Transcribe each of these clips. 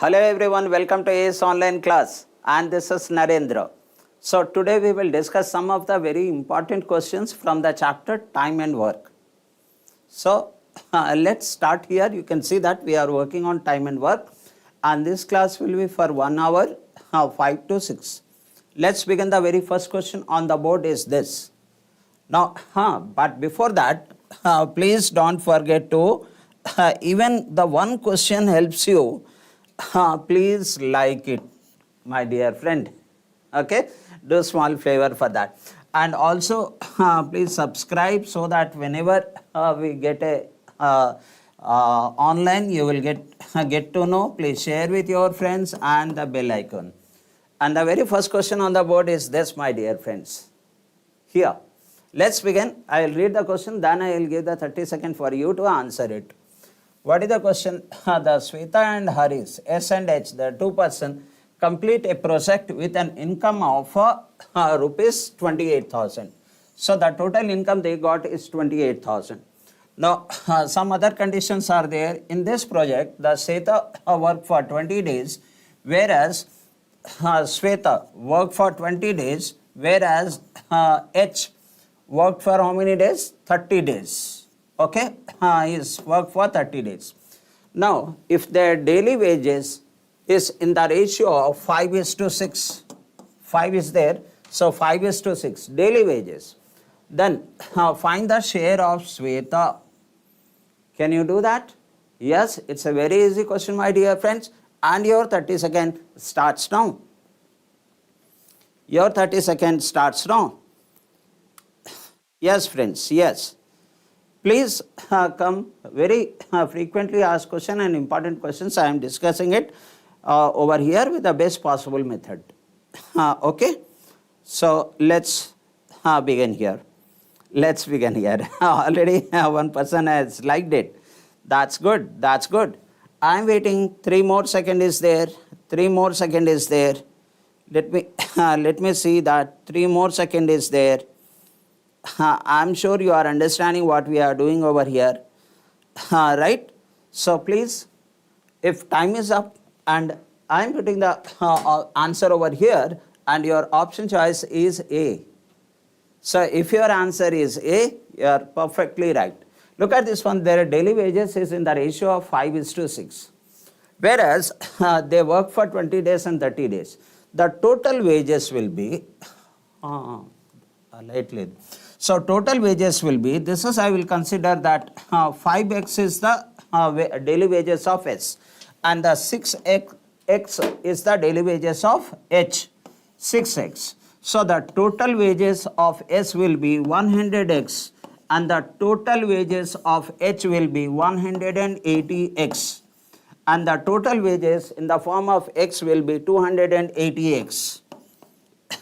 Hello everyone, welcome to ACE online class and this is Narendra. So today we will discuss some of the very important questions from the chapter time and work. So let's start here. You can see that we are working on time and work and this class will be for 1 hour 5 to 6. Let's begin. The very first question on the board is this. Now, but before that, please don't forget to, even the one question helps you, please like it, my dear friend. Okay, do small favor for that. And also, please subscribe so that whenever we get a online, you will get to know. Please share with your friends and the bell icon. And the very first question on the board is this, my dear friends. Here. Let's begin. I will read the question, then I will give the 30 seconds for you to answer it. What is the question? The Sweta and Haris, S and H, the two person, complete a project with an income of rupees 28,000. So the total income they got is 28,000. Now, some other conditions are there. In this project, the Sweta worked for 20 days, whereas Sweta worked for 20 days, whereas H worked for how many days? 30 days. Okay, he's worked for 30 days. Now, if their daily wages is in the ratio of 5:6, 5 is there, so 5:6, daily wages, then find the share of Sweta. Can you do that? Yes, it's a very easy question, my dear friends, and your 30 seconds starts now. Your 30 seconds starts now. Yes, friends, yes. Please come very frequently ask question and important questions. I am discussing it over here with the best possible method. Okay, so let's begin here. Let's begin here. Already one person has liked it. That's good. That's good. I am waiting. 3 more seconds is there. 3 more seconds is there. Let me see that 3 more seconds is there. I'm sure you are understanding what we are doing over here, right? So please, if time is up and I'm putting the answer over here and your option choice is A. So if your answer is A, you are perfectly right. Look at this one, their daily wages is in the ratio of 5:6. Whereas they work for 20 days and 30 days. The total wages will be, lightly. So total wages will be, this is I will consider that 5x is the daily wages of S and the 6x is the daily wages of H, 6x. So the total wages of S will be 100x and the total wages of H will be 180x and the total wages in the form of X will be 280x.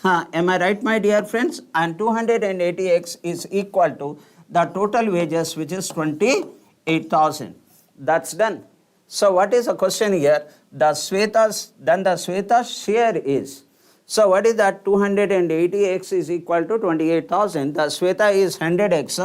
Am I right, my dear friends? And 280x is equal to the total wages, which is 28,000. That's done. So what is the question here? The Sweta's share is. So what is that? 280x is equal to 28,000. The Sweta is 100x.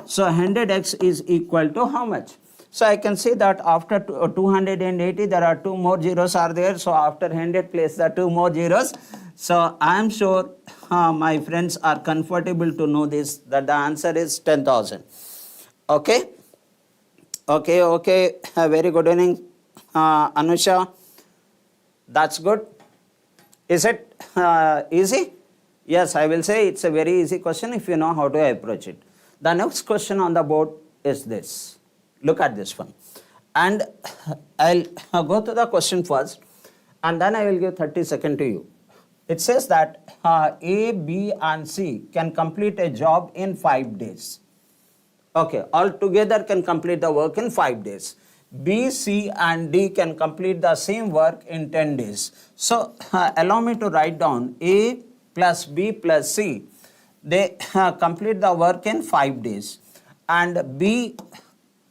So 100x is equal to how much? So I can see that after 280, there are 2 more zeros are there. So after 100, place the 2 more zeros. So I am sure my friends are comfortable to know this, that the answer is 10,000. Okay? Okay. Very good evening, Anusha. That's good. Is it easy? Yes, I will say it's a very easy question if you know how to approach it. The next question on the board is this. Look at this one. And I'll go to the question first and then I will give 30 seconds to you. It says that A, B and C can complete a job in 5 days. Okay, all together can complete the work in 5 days. B, C and D can complete the same work in 10 days. So allow me to write down A plus B plus C. They complete the work in 5 days. And B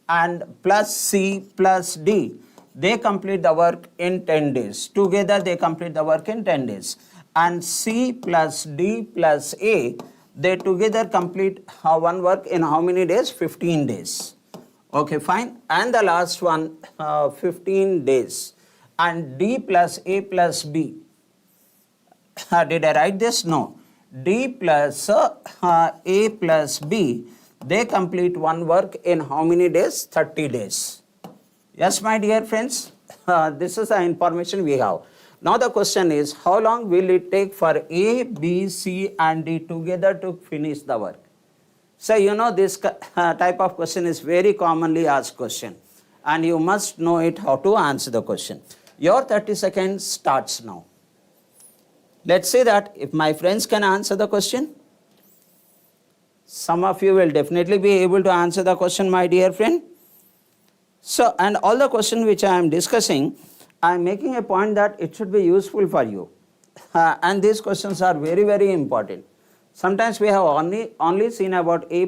and plus C plus D, they complete the work in 10 days. Together they complete the work in 10 days. And C plus D plus A, they together complete one work in how many days? 15 days. Okay, fine. And the last one, 15 days. and D plus A plus B. Did I write this? No. D plus A plus B, they complete one work in how many days? 30 days. Yes, my dear friends, this is the information we have. Now the question is, how long will it take for A, B, C and D together to finish the work? So you know this type of question is very commonly asked question, and you must know it how to answer the question. Your 30 seconds starts now. Let's say that if my friends can answer the question, some of you will definitely be able to answer the question, my dear friend. So, and all the questions which I am discussing, I am making a point that it should be useful for you. And these questions are very, very important. Sometimes we have only seen about A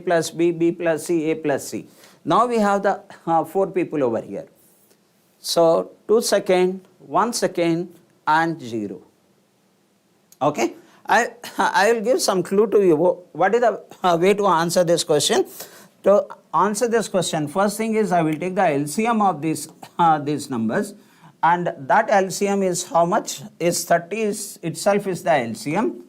plus B, B plus C, A plus C. Now we have the 4 people over here. So 2 seconds, 1 second and 0. Okay, I will give some clue to you. What is the way to answer this question? To answer this question, first thing is I will take the LCM of these numbers, and that LCM is how much? Is 30 itself is the LCM,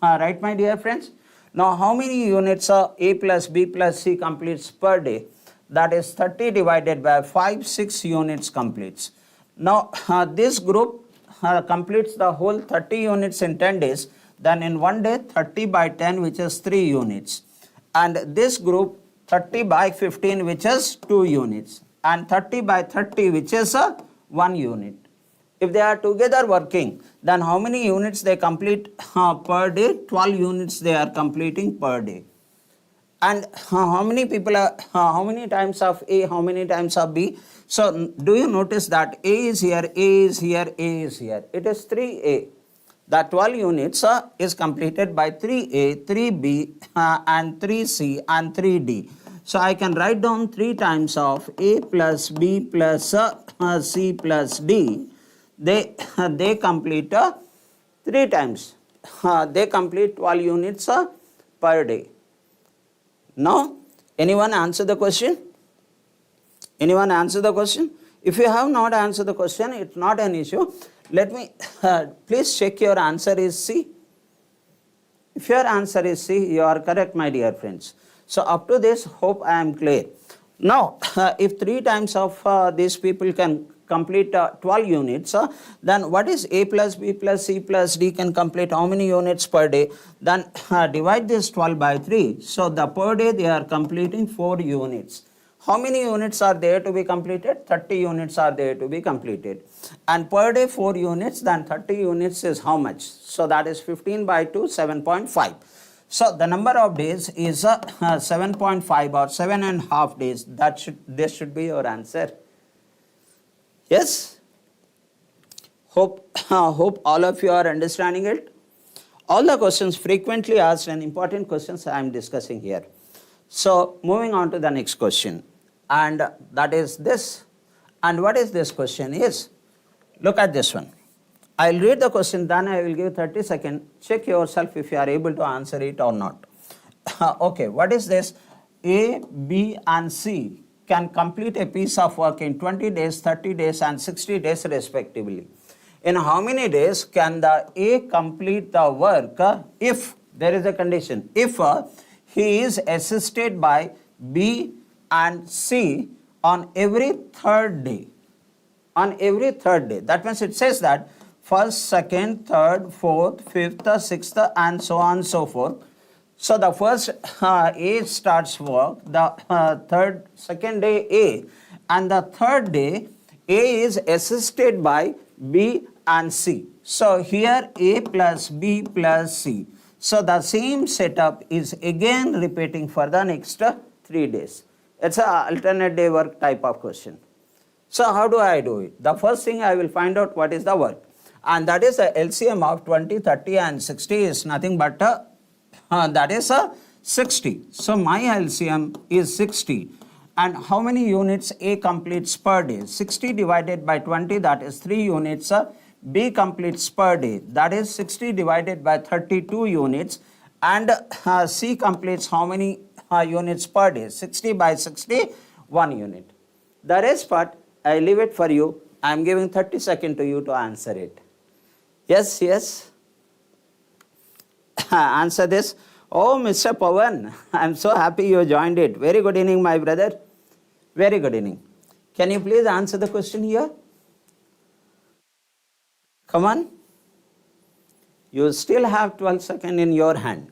right, my dear friends? Now, how many units A plus B plus C completes per day? That is 30 divided by 5, 6 units completes. Now, this group completes the whole 30 units in 10 days, then in 1 day 30 by 10, which is 3 units, and this group 30 by 15, which is 2 units, and 30 by 30, which is 1 unit. If they are together working, then how many units they complete per day? 12 units they are completing per day. And how many people are, how many times of A, how many times of B? So do you notice that A is here, A is here, A is here. It is 3A. The 12 units is completed by 3A, 3B and 3C and 3D. So I can write down 3 times of A plus B plus C plus D. They complete 3 times. They complete 12 units per day. Now, anyone answer the question? Anyone answer the question? If you have not answered the question, it's not an issue. Let me, please check your answer is C. If your answer is C, you are correct, my dear friends. So up to this, hope I am clear. Now, if 3 times of these people can complete 12 units, then what is A plus B plus C plus D can complete how many units per day? Then divide this 12 by 3. So the per day they are completing 4 units. How many units are there to be completed? 30 units are there to be completed. And per day 4 units, then 30 units is how much? So that is 15 by 2, 7.5. So the number of days is 7.5 or 7.5 days. This should be your answer. Yes? Hope all of you are understanding it. All the questions frequently asked and important questions I am discussing here. So moving on to the next question, and that is this. And what is this question is? Look at this one. I will read the question, then I will give 30 seconds. Check yourself if you are able to answer it or not. Okay, what is this? A, B and C can complete a piece of work in 20 days, 30 days and 60 days respectively. In how many days can the A complete the work if there is a condition? If he is assisted by B and C on every 3rd day. On every 3rd day. That means it says that 1st, 2nd, 3rd, 4th, 5th, 6th and so on and so forth. So the first A starts work, the 2nd day A, and the 3rd day A is assisted by B and C. So here A plus B plus C. So the same setup is again repeating for the next 3 days. It's an alternate day work type of question. So how do I do it? The first thing I will find out what is the work. And that is the LCM of 20, 30 and 60 is nothing but that is 60. So my LCM is 60. And how many units A completes per day? 60 divided by 20, that is 3 units. B completes per day, that is 60 divided by 32 units. And C completes how many units per day? 60 by 60, 1 unit. The rest part, I leave it for you I am giving 30 seconds to you to answer it. Yes, yes. Answer this. Oh, Mr. Pawan, I am so happy you joined it. Very good evening, my brother. Very good evening. Can you please answer the question here? Come on. You still have 12 seconds in your hand.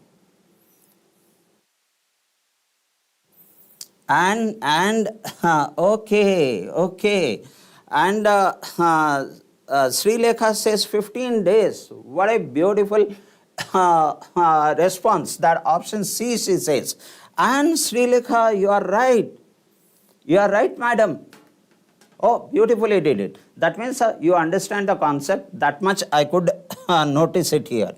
Okay. And Sri Lekha says 15 days. What a beautiful response. That option C, she says. And Sri Lekha, you are right. You are right, madam. Oh, beautifully did it. That means you understand the concept. That much I could notice it here.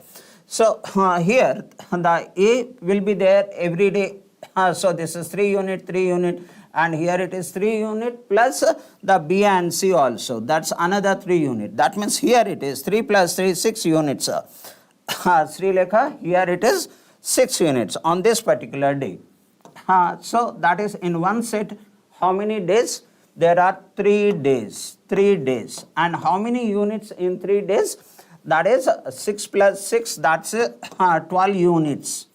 So here the A will be there every day. So this is 3 unit, 3 unit, and here it is 3 unit plus the B and C also. That's another 3 unit. That means here it is 3 plus 3, 6 units. Sri Lekha, here it is 6 units on this particular day. So that is in one set. How many days? There are 3 days. 3 days. And how many units in 3 days? That is 6 plus 6, that's 12 units.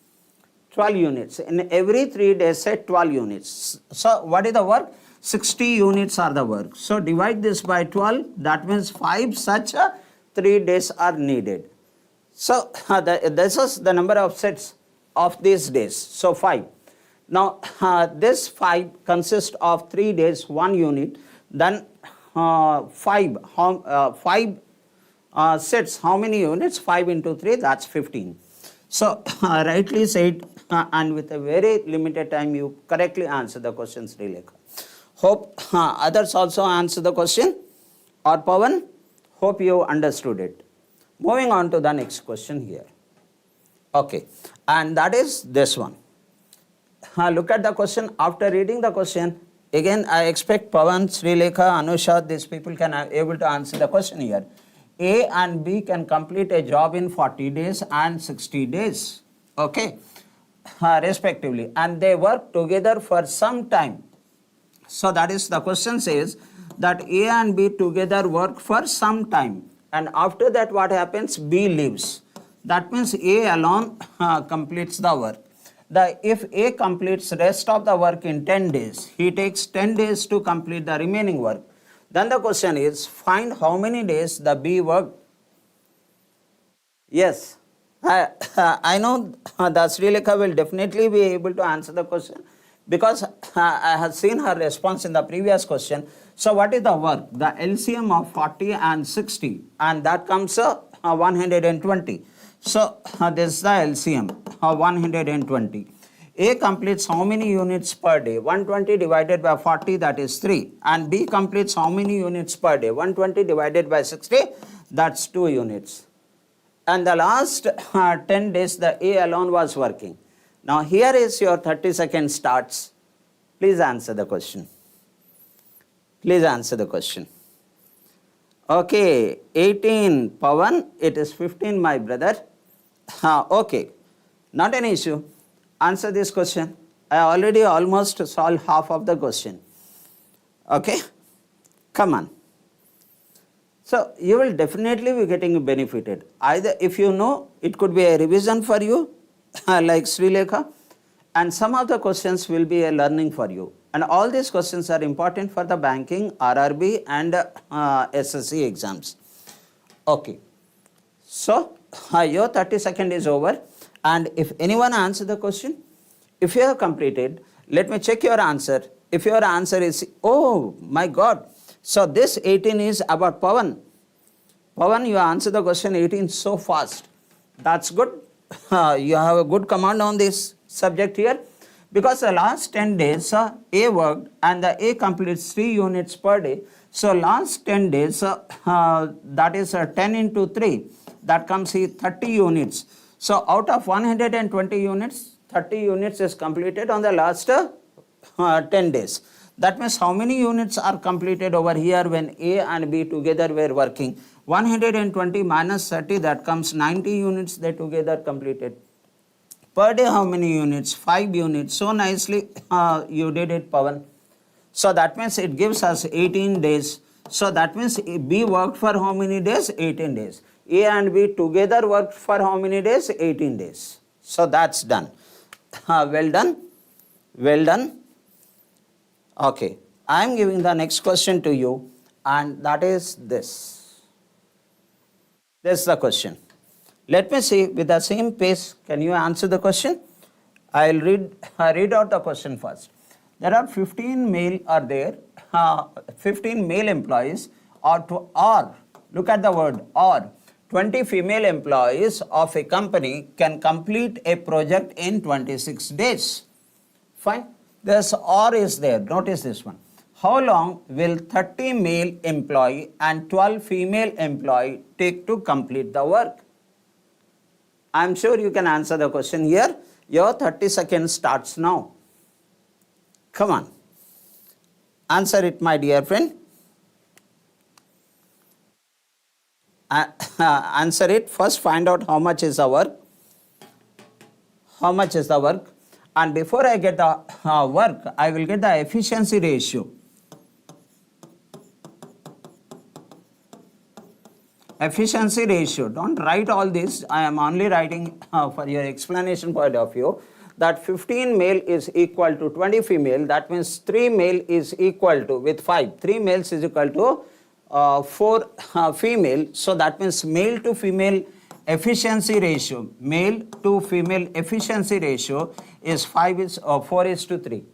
12 units. In every 3 days, say 12 units. So what is the work? 60 units are the work. So divide this by 12. That means 5 such 3 days are needed. So this is the number of sets of these days. So 5. Now this 5 consists of 3 days, 1 unit. Then 5 sets. How many units? 5 into 3, that's 15. So rightly said, and with a very limited time you correctly answer the question, Sri Lekha. Hope others also answer the question. Or Pawan, hope you understood it. Moving on to the next question here. Okay, and that is this one. Look at the question. After reading the question, again I expect Pawan, Sri Lekha, Anusha, these people can able to answer the question here. A and B can complete a job in 40 days and 60 days, okay, respectively, and they work together for some time. So that is the question says that A and B together work for some time, and after that what happens? B leaves. That means A alone completes the work. If A completes rest of the work in 10 days, he takes 10 days to complete the remaining work. Then the question is, find how many days the B worked. Yes, I know the Sri Lekha will definitely be able to answer the question because I have seen her response in the previous question. So what is the work? The LCM of 40 and 60, and that comes 120. So this is the LCM of 120. A completes how many units per day? 120 divided by 40, that is 3. And B completes how many units per day? 120 divided by 60, that's 2 units. And the last 10 days the A alone was working. Now here is your 30 seconds starts. Please answer the question. Please answer the question. Okay, 18 Pawan, it is 15 my brother. Okay, not an issue. Answer this question. I already almost solved half of the question. Okay, come on. So you will definitely be getting benefited. Either if you know, it could be a revision for you, like Sri Lekha, and some of the questions will be a learning for you. And all these questions are important for the banking, RRB and SSC exams. Okay. So your 30 seconds is over. And if anyone answer the question, if you have completed, let me check your answer. If your answer is, oh my God, so this 18 is about Pawan. Pawan, you answer the question 18 so fast. That's good. You have a good command on this subject here. Because the last 10 days, A worked and the A completes 3 units per day. So last 10 days, that is 10 into 3, that comes here 30 units. So out of 120 units, 30 units is completed on the last 10 days. That means how many units are completed over here when A and B together were working? 120 minus 30, that comes 90 units they together completed. Per day how many units? 5 units. So nicely you did it, Pawan. So that means it gives us 18 days. So that means B worked for how many days? 18 days. A and B together worked for how many days? 18 days. So that's done. Well done. Well done. Okay. I am giving the next question to you, and that is this. This is the question. Let me see with the same pace. Can you answer the question? I will read out the question first. There are 15 male are there, 15 male employees, or look at the word or 20 female employees of a company can complete a project in 26 days. Fine. This or is there. Notice this one. How long will 30 male employee and 12 female employee take to complete the work? I am sure you can answer the question here. Your 30 seconds starts now. Come on. Answer it, my dear friend. Answer it. First find out how much is the work. How much is the work? And before I get the work, I will get the efficiency ratio. Efficiency ratio. Don't write all this. I am only writing for your explanation point of view. That 15 male is equal to 20 female. That means 3 male is equal to, with 5, 3 males is equal to 4 female. So that means male to female efficiency ratio. Male to female efficiency ratio is 4 is to 3.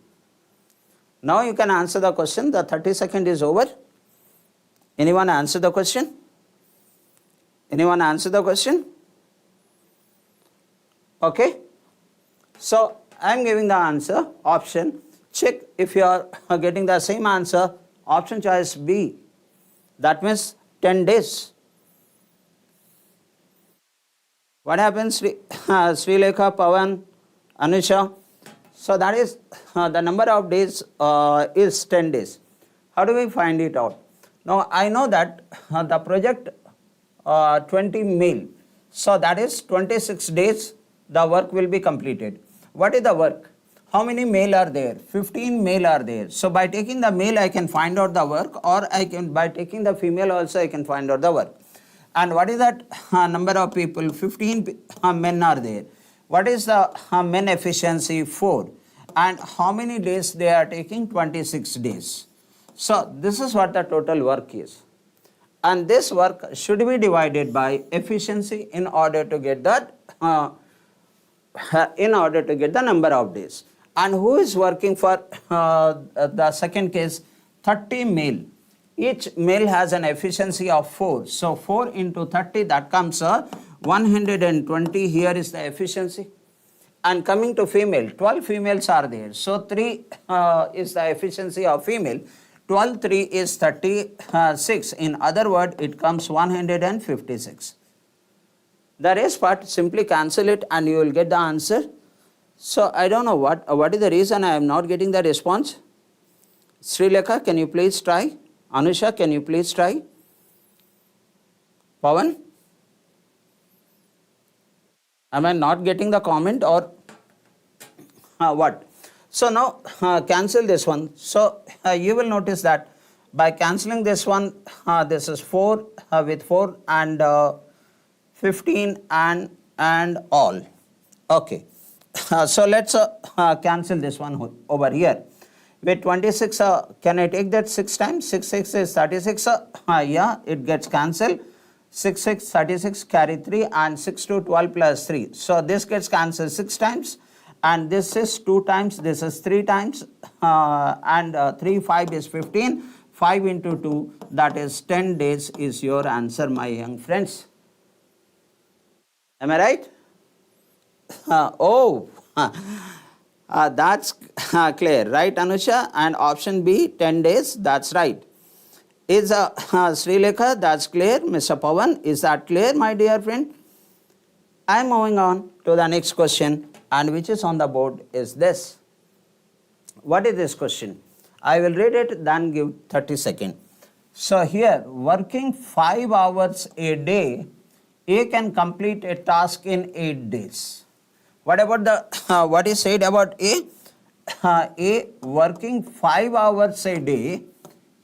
Now you can answer the question. The 30 second is over. Anyone answer the question? Anyone answer the question? Okay. So I am giving the answer option. Check if you are getting the same answer. Option choice B. That means 10 days. What happens, Srilekha, Pawan, Anusha? So that is the number of days is 10 days. How do we find it out? Now I know that the project 20 male. So that is 26 days the work will be completed. What is the work? How many male are there? 15 male are there. So by taking the male I can find out the work, or I can by taking the female also I can find out the work. And what is that number of people? 15 men are there. What is the men efficiency? 4. And how many days they are taking? 26 days. So this is what the total work is. And this work should be divided by efficiency in order to get that number of days. And who is working for the second case? 30 male. Each male has an efficiency of 4. So 4 into 30, that comes 120. Here is the efficiency. And coming to female, 12 females are there. So 3 is the efficiency of female. 12, 3 is 36. In other words, it comes 156. The rest part, simply cancel it and you will get the answer. So I don't know what is the reason I am not getting the response. Srilekha, can you please try? Anusha, can you please try? Pawan? Am I not getting the comment or what? So now cancel this one. So you will notice that by cancelling this one, this is 4 with 4 and 15 and all. Okay. So let's cancel this one over here. With 26, can I take that 6 times? 6, 6 is 36. Yeah, it gets cancelled. 6, 6, 36, carry 3 and 6 to 12 plus 3. So this gets cancelled 6 times. And this is 2 times, this is 3 times, and 3, 5 is 15, 5 into 2, that is 10 days is your answer, my young friends. Am I right? That's clear, right, Anusha? And option B, 10 days, that's right. Is Srilekha, that's clear. Mr. Pawan, is that clear, my dear friend? I am moving on to the next question, and which is on the board is this. What is this question? I will read it, then give 30 seconds. So here, working 5 hours a day, A can complete a task in 8 days. What about the, what is said about A? A working 5 hours a day,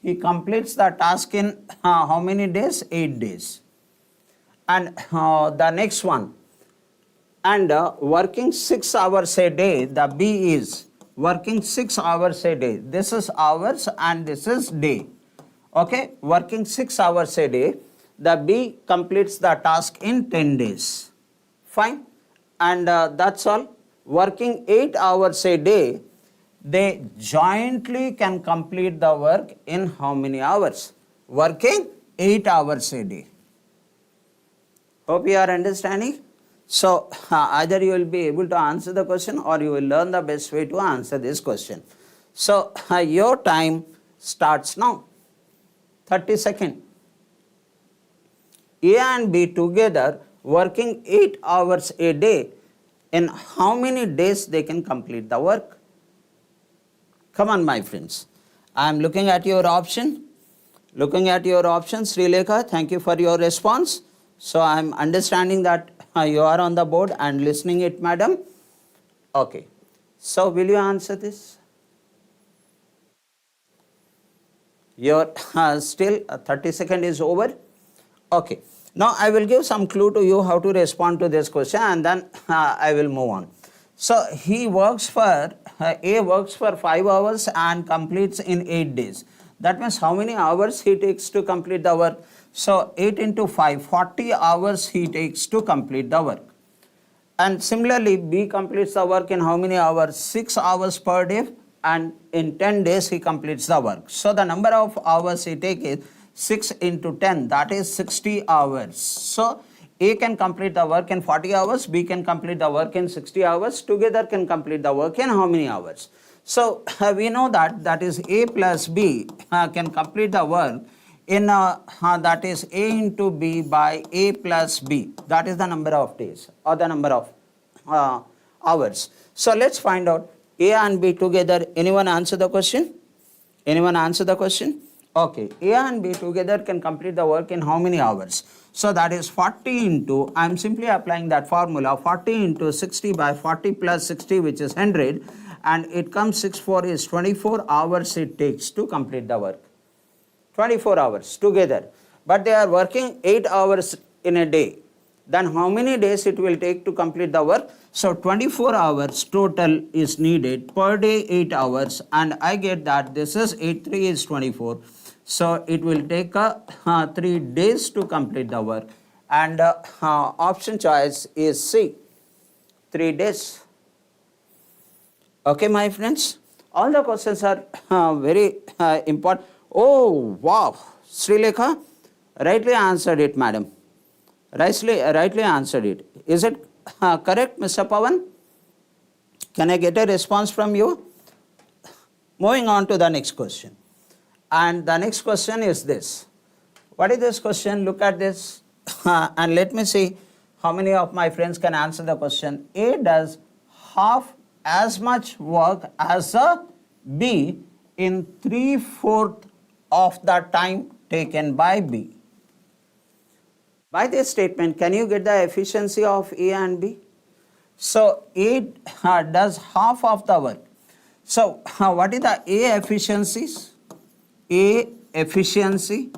he completes the task in how many days? 8 days. And the next one, and working 6 hours a day, the B is working 6 hours a day. This is hours and this is day. Okay, working 6 hours a day, the B completes the task in 10 days. Fine. And that's all. Working 8 hours a day, they jointly can complete the work in how many hours? Working 8 hours a day. Hope you are understanding. So either you will be able to answer the question or you will learn the best way to answer this question. So your time starts now. 30 seconds. A and B together working 8 hours a day, in how many days they can complete the work? Come on, my friends. I am looking at your option. Looking at your options, Srilekha, thank you for your response. So I am understanding that you are on the board and listening it, madam. Okay. So will you answer this? Your still 30 seconds is over. Okay. Now I will give some clue to you how to respond to this question, and then I will move on. So he works for, A works for 5 hours and completes in 8 days. That means how many hours he takes to complete the work? So 8 into 5, 40 hours he takes to complete the work. And similarly, B completes the work in how many hours? 6 hours per day, and in 10 days he completes the work. So the number of hours he takes is 6 into 10, that is 60 hours. So A can complete the work in 40 hours, B can complete the work in 60 hours, together can complete the work in how many hours? So we know that is A plus B can complete the work in that is A into B by A plus B. That is the number of days or the number of hours. So let's find out A and B together. Anyone answer the question? Anyone answer the question? Okay, A and B together can complete the work in how many hours? So that is 40 into, I am simply applying that formula, 40 into 60 by 40 plus 60, which is 100, and it comes 6/4 is 24 hours it takes to complete the work. 24 hours together. But they are working 8 hours in a day. Then how many days it will take to complete the work? So 24 hours total is needed, per day 8 hours, and I get that this is 8 3 is 24. So it will take 3 days to complete the work, and option choice is C, 3 days. Okay, my friends, all the questions are very important. Oh, wow, Srilekha, rightly answered it, madam. Rightly answered it. Is it correct, Mr. Pawan? Can I get a response from you? Moving on to the next question. And the next question is this. What is this question? Look at this and let me see how many of my friends can answer the question. A does half as much work as a B in 3/4 of the time taken by B. By this statement, can you get the efficiency of A and B? So A does half of the work. So what is the A efficiencies? A efficiency.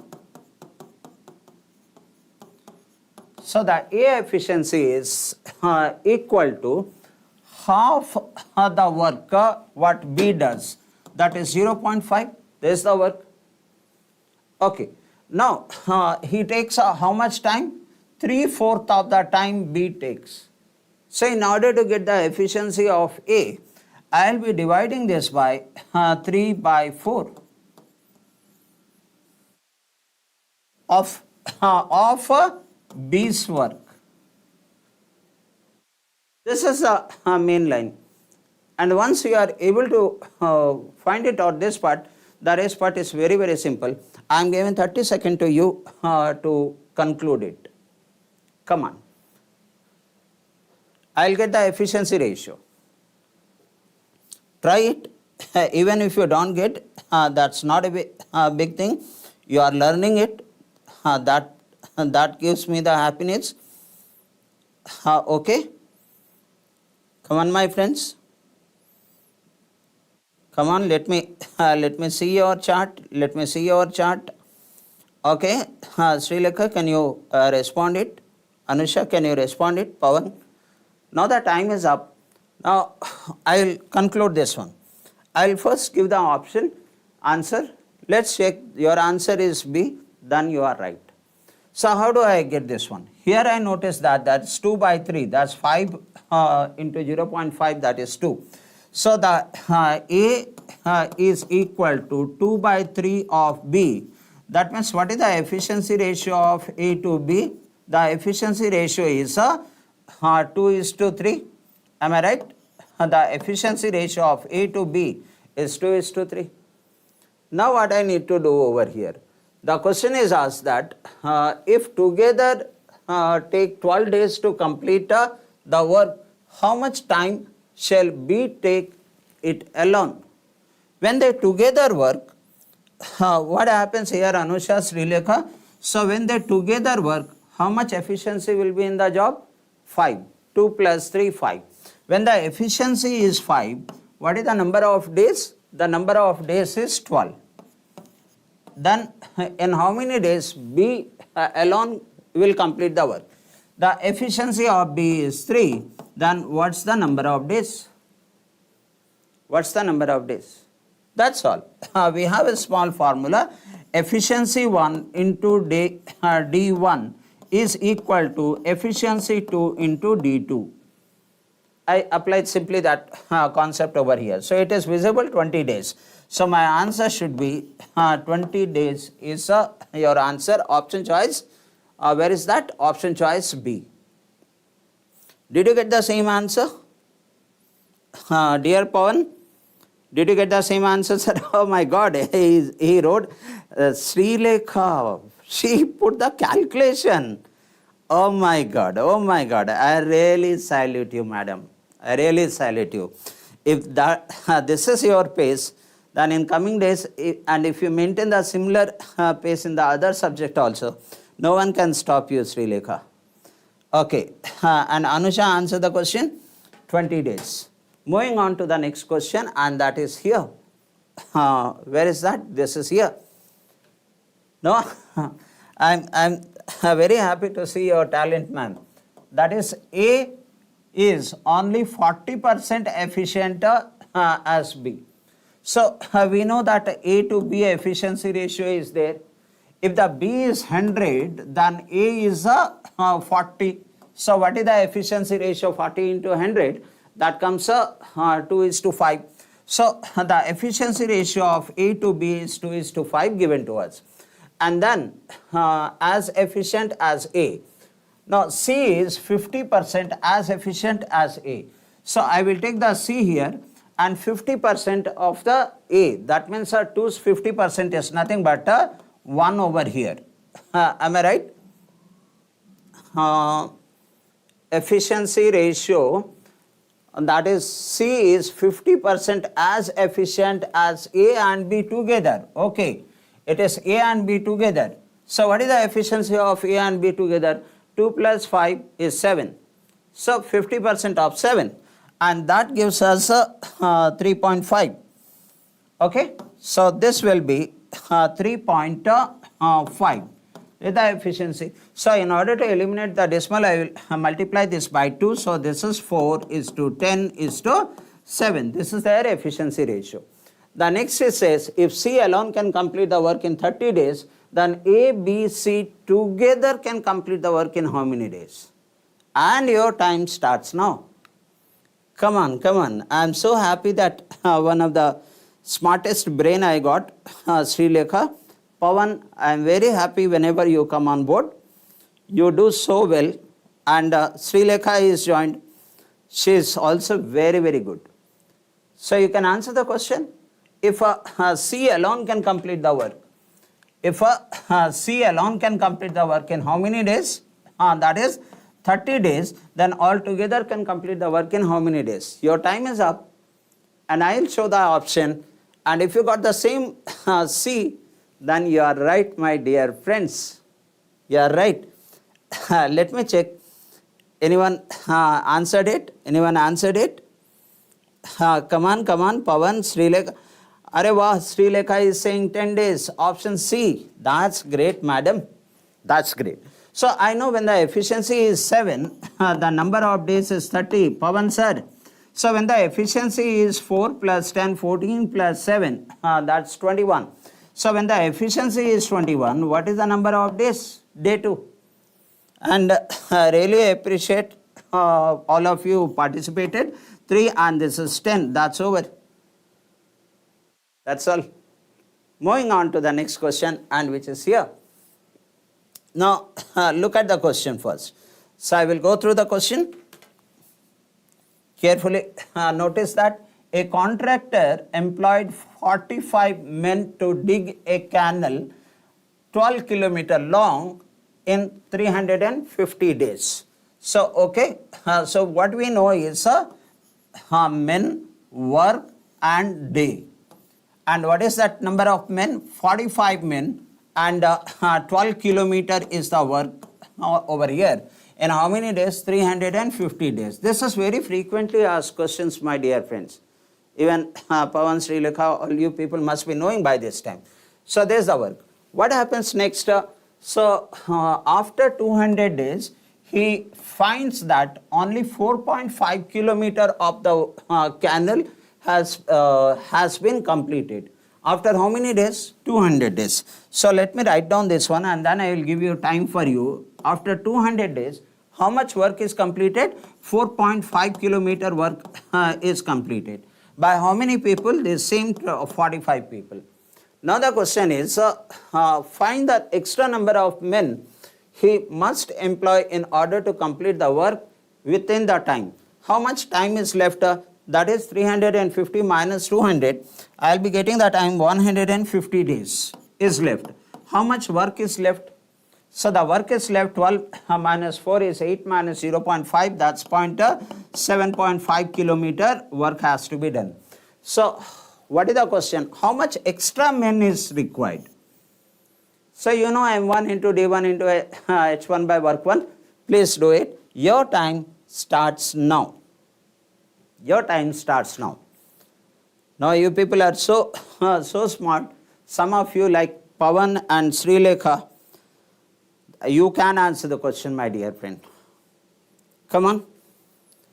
So the A efficiency is equal to half the work what B does. That is 0.5. This is the work. Okay. Now he takes how much time? 3/4 of the time B takes. So in order to get the efficiency of A, I will be dividing this by 3/4 of B's work. This is a main line, and once you are able to find it out this part, the rest part is very, very simple. I am giving 30 seconds to you to conclude it. Come on. I will get the efficiency ratio. Try it. Even if you don't get, that's not a big thing. You are learning it. That gives me the happiness. Okay. Come on, my friends. Come on, let me see your chart. Let me see your chart. Okay, Srilekha, can you respond it? Anusha, can you respond it? Pawan? Now the time is up. Now I will conclude this one. I will first give the option answer. Let's check. Your answer is B. Then you are right. So how do I get this one? Here I notice that that's 2 by 3. That's 5 into 0.5. That is 2. So the A is equal to 2 by 3 of B. That means what is the efficiency ratio of A to B? The efficiency ratio is 2:3. Am I right? The efficiency ratio of A to B is 2:3. Now what I need to do over here? The question is asked that if together take 12 days to complete the work, how much time shall B take it alone? When they together work, what happens here, Anusha, Srilekha? So when they together work, how much efficiency will be in the job? 5. 2 plus 3, 5. When the efficiency is 5, what is the number of days? The number of days is 12. Then in how many days B alone will complete the work? The efficiency of B is 3. Then what's the number of days? What's the number of days? That's all. We have a small formula. Efficiency 1 into D1 is equal to efficiency 2 into D2. I applied simply that concept over here. So it is visible 20 days. So my answer should be 20 days is your answer. Option choice. Where is that? Option choice B. Did you get the same answer? Dear Pawan, did you get the same answer, sir? Oh my God, he wrote Srilekha. She put the calculation. Oh my God, I really salute you, madam. I really salute you. If that this is your pace, then in coming days, and if you maintain the similar pace in the other subject also, no one can stop you, Srilekha. Okay, and Anusha answer the question, 20 days. Moving on to the next question, and that is here. Where is that? This is here. No, I'm very happy to see your talent, ma'am. That is A is only 40% efficient as B. So we know that A to B efficiency ratio is there. If the B is 100, then A is 40. So what is the efficiency ratio? 40 into 100. That comes 2:5. So the efficiency ratio of A to B is 2:5 given to us. And then as efficient as A. Now C is 50% as efficient as A. So I will take the C here and 50% of the A. That means 2's 50% is nothing but 1 over here. Am I right? Efficiency ratio, that is C is 50% as efficient as A and B together. Okay, it is A and B together. So what is the efficiency of A and B together? 2 plus 5 is 7. So 50% of 7, and that gives us 3.5. Okay, so this will be 3.5 is the efficiency. So in order to eliminate the decimal, I will multiply this by 2. So this is 4 is to 10 is to 7. This is their efficiency ratio. The next it says, if C alone can complete the work in 30 days, then A, B, C together can complete the work in how many days? And your time starts now. Come on. I am so happy that one of the smartest brain I got, Srilekha. Pawan, I am very happy whenever you come on board. You do so well. And Srilekha is joined. She is also very, very good. So you can answer the question. If C alone can complete the work, if C alone can complete the work in how many days? That is 30 days. Then all together can complete the work in how many days? Your time is up. And I will show the option. And if you got the same C, then you are right, my dear friends. You are right. Let me check. Anyone answered it? Anyone answered it? Come on, Pavan, Srilekha. Arey wow, Srilekha is saying 10 days. Option C. That's great, madam. That's great. So I know when the efficiency is 7, the number of days is 30. Pavan sir. So when the efficiency is 4 plus 10, 14 plus 7, that's 21. So when the efficiency is 21, what is the number of days? Day 2. And I really appreciate all of you participated. 3 and this is 10. That's over. That's all. Moving on to the next question, and which is here. Now, look at the question first. So I will go through the question. Carefully notice that a contractor employed 45 men to dig a canal 12 kilometer long in 350 days. So, okay, so what we know is men, work and day. And what is that number of men? 45 men, and 12 kilometer is the work over here. In how many days? 350 days. This is very frequently asked questions, my dear friends. Even Pavan, Srilekha, all you people must be knowing by this time. So there's the work. What happens next? After 200 days, he finds that only 4.5 kilometer of the canal has been completed. After how many days? 200 days. So let me write down this one, and then I will give you time for you. After 200 days, how much work is completed? 4.5 kilometer work is completed. By how many people? The same 45 people. Now the question is, find the extra number of men he must employ in order to complete the work within the time. How much time is left? That is 350 minus 200. I will be getting the time 150 days is left. How much work is left? So the work is left 12 minus 4 is 8 minus 0.5, that's 7.5 kilometer work has to be done. So what is the question? How much extra men is required? So you know M1 into D1 into H1 by work 1. Please do it. Your time starts now. Your time starts now. Now you people are so smart. Some of you like Pavan and Srilekha, you can answer the question, my dear friend. Come on.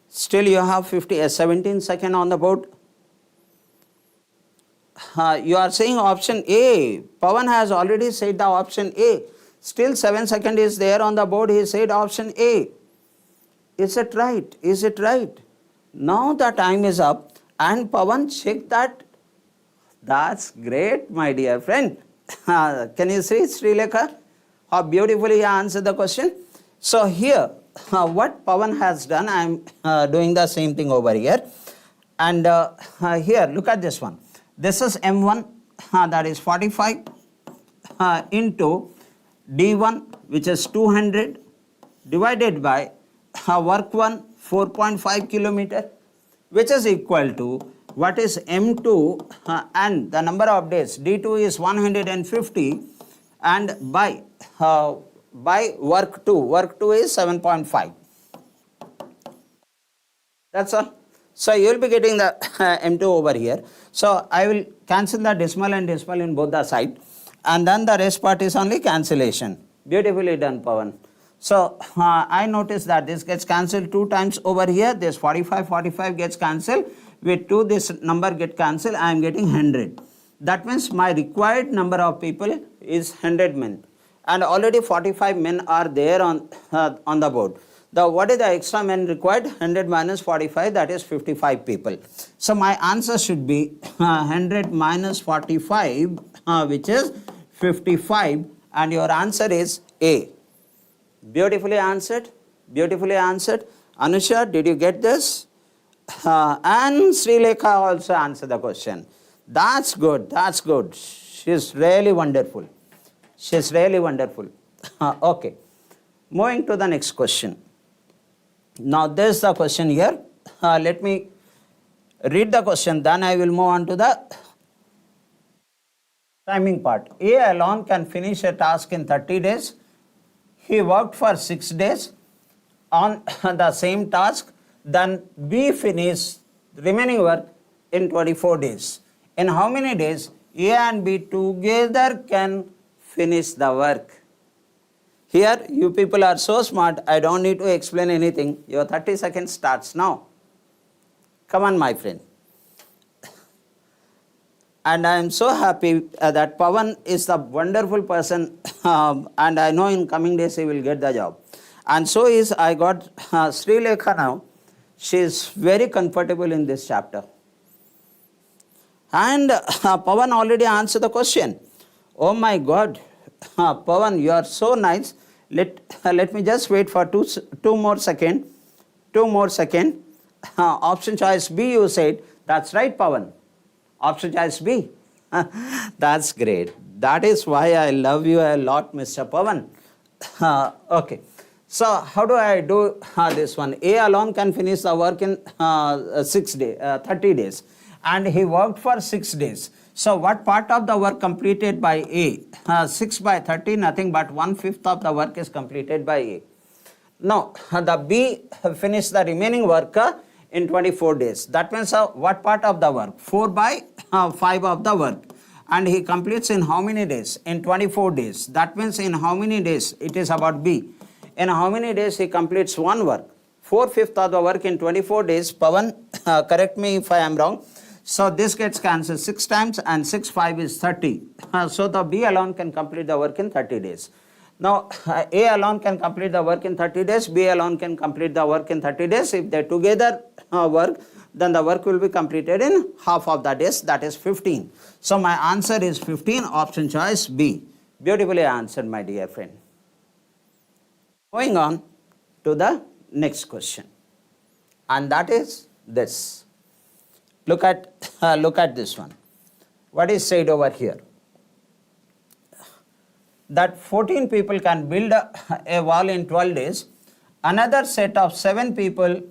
Still you have 17 seconds on the board. You are saying option A. Pavan has already said the option A. Still 7 seconds is there on the board. He said option A. Is it right? Is it right? Now the time is up, and Pavan check that. That's great, my dear friend. Can you see, Srilekha, how beautifully he answered the question? So here, what Pavan has done, I am doing the same thing over here. And here, look at this one. This is M1, that is 45 into D1, which is 200, divided by work 1, 4.5 kilometer, which is equal to what is M2 and the number of days. D2 is 150 and by work 2. Work 2 is 7.5. That's all. So you will be getting the M2 over here. So I will cancel the decimal and decimal in both the side, and then the rest part is only cancellation. Beautifully done, Pavan. So I noticed that this gets cancelled 2 times over here. This 45 gets cancelled. With 2 this number get cancelled. I am getting 100. That means my required number of people is 100 men. And already 45 men are there on the board. What is the extra men required? 100 minus 45, that is 55 people. So my answer should be 100 minus 45, which is 55, and your answer is A. Beautifully answered. Beautifully answered. Anusha, did you get this? And Srilekha also answered the question. That's good. That's good. She's really wonderful. She's really wonderful. Okay. Moving to the next question. Now there's the question here. Let me read the question, then I will move on to the timing part. A alone can finish a task in 30 days. He worked for 6 days on the same task. Then B finished remaining work in 24 days. In how many days A and B together can finish the work? Here you people are so smart, I don't need to explain anything. Your 30 seconds starts now. Come on, my friend. And I am so happy that Pawan is the wonderful person and I know in coming days he will get the job. And so is I got Sri Lekha now. She is very comfortable in this chapter. And Pawan already answered the question. Oh my God, Pawan, you are so nice. Let me just wait for two more seconds. 2 more seconds. Option choice B you said. That's right, Pawan. Option choice B. That's great. That is why I love you a lot, Mr. Pawan. Okay. So how do I do this one? A alone can finish the work in 30 days. And he worked for 6 days. So what part of the work completed by A? 6 by 30, nothing but 1/5 of the work is completed by A. Now, the B finished the remaining work in 24 days. That means what part of the work? 4 by 5 of the work. And he completes in how many days? In 24 days. That means in how many days? It is about B. In how many days he completes one work? 4/5 of the work in 24 days. Pawan, correct me if I am wrong. So this gets cancelled 6 times and 6, 5 is 30. So the B alone can complete the work in 30 days. Now, A alone can complete the work in 30 days, B alone can complete the work in 30 days. If they together work, then the work will be completed in half of the days, that is 15. So my answer is 15, option choice B. Beautifully answered, my dear friend. Going on to the next question, and that is this. Look at this one. What is said over here? That 14 people can build a wall in 12 days. Another set of 7 people,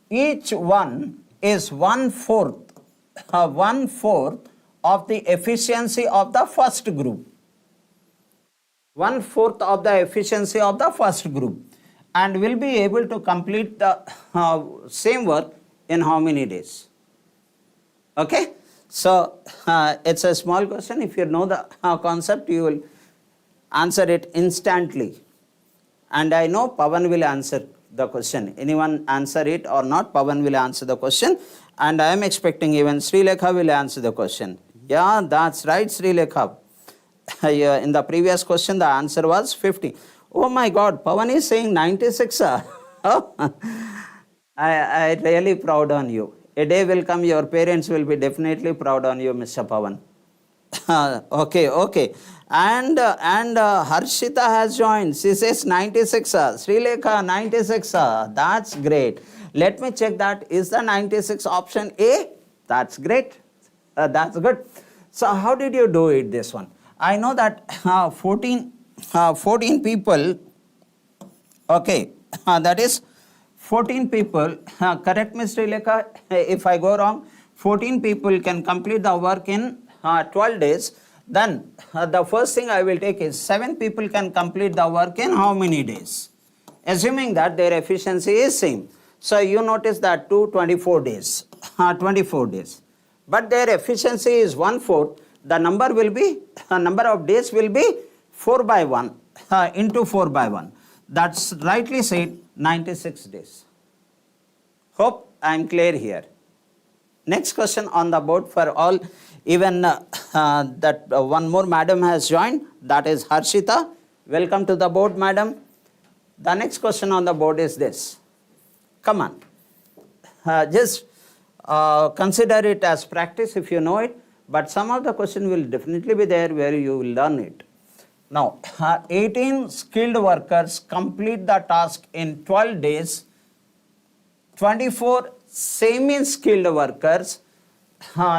each one is 1/4 of the efficiency of the first group. 1/4 of the efficiency of the first group, and will be able to complete the same work in how many days? Okay, so it's a small question. If you know the concept, you will answer it instantly. And I know Pawan will answer the question. Anyone answer it or not, Pawan will answer the question. And I am expecting even Sri Lekha will answer the question. Yeah, that's right, Sri Lekha. In the previous question, the answer was 50. Oh my God, Pawan is saying 96. I really proud on you. A day will come, your parents will be definitely proud on you, Mr. Pawan. Okay. And Harshita has joined. She says 96. Sri Lekha 96. That's great. Let me check that. Is the 96 option A? That's great. That's good. So how did you do it, this one? I know that 14 people, okay, that is 14 people, correct me Sri Lekha if I go wrong, 14 people can complete the work in 12 days. Then the first thing I will take is 7 people can complete the work in how many days? Assuming that their efficiency is same. So you notice that 24 days, 24 days. But their efficiency is 1/4. The number of days will be 4 by 1 into 4 by 1. That's rightly said, 96 days. Hope I am clear here. Next question on the board for all. Even one more madam has joined, that is Harshita. Welcome to the board, madam. The next question on the board is this. Come on. Just consider it as practice if you know it, but some of the question will definitely be there where you will learn it. Now, 18 skilled workers complete the task in 12 days. 24 semi-skilled workers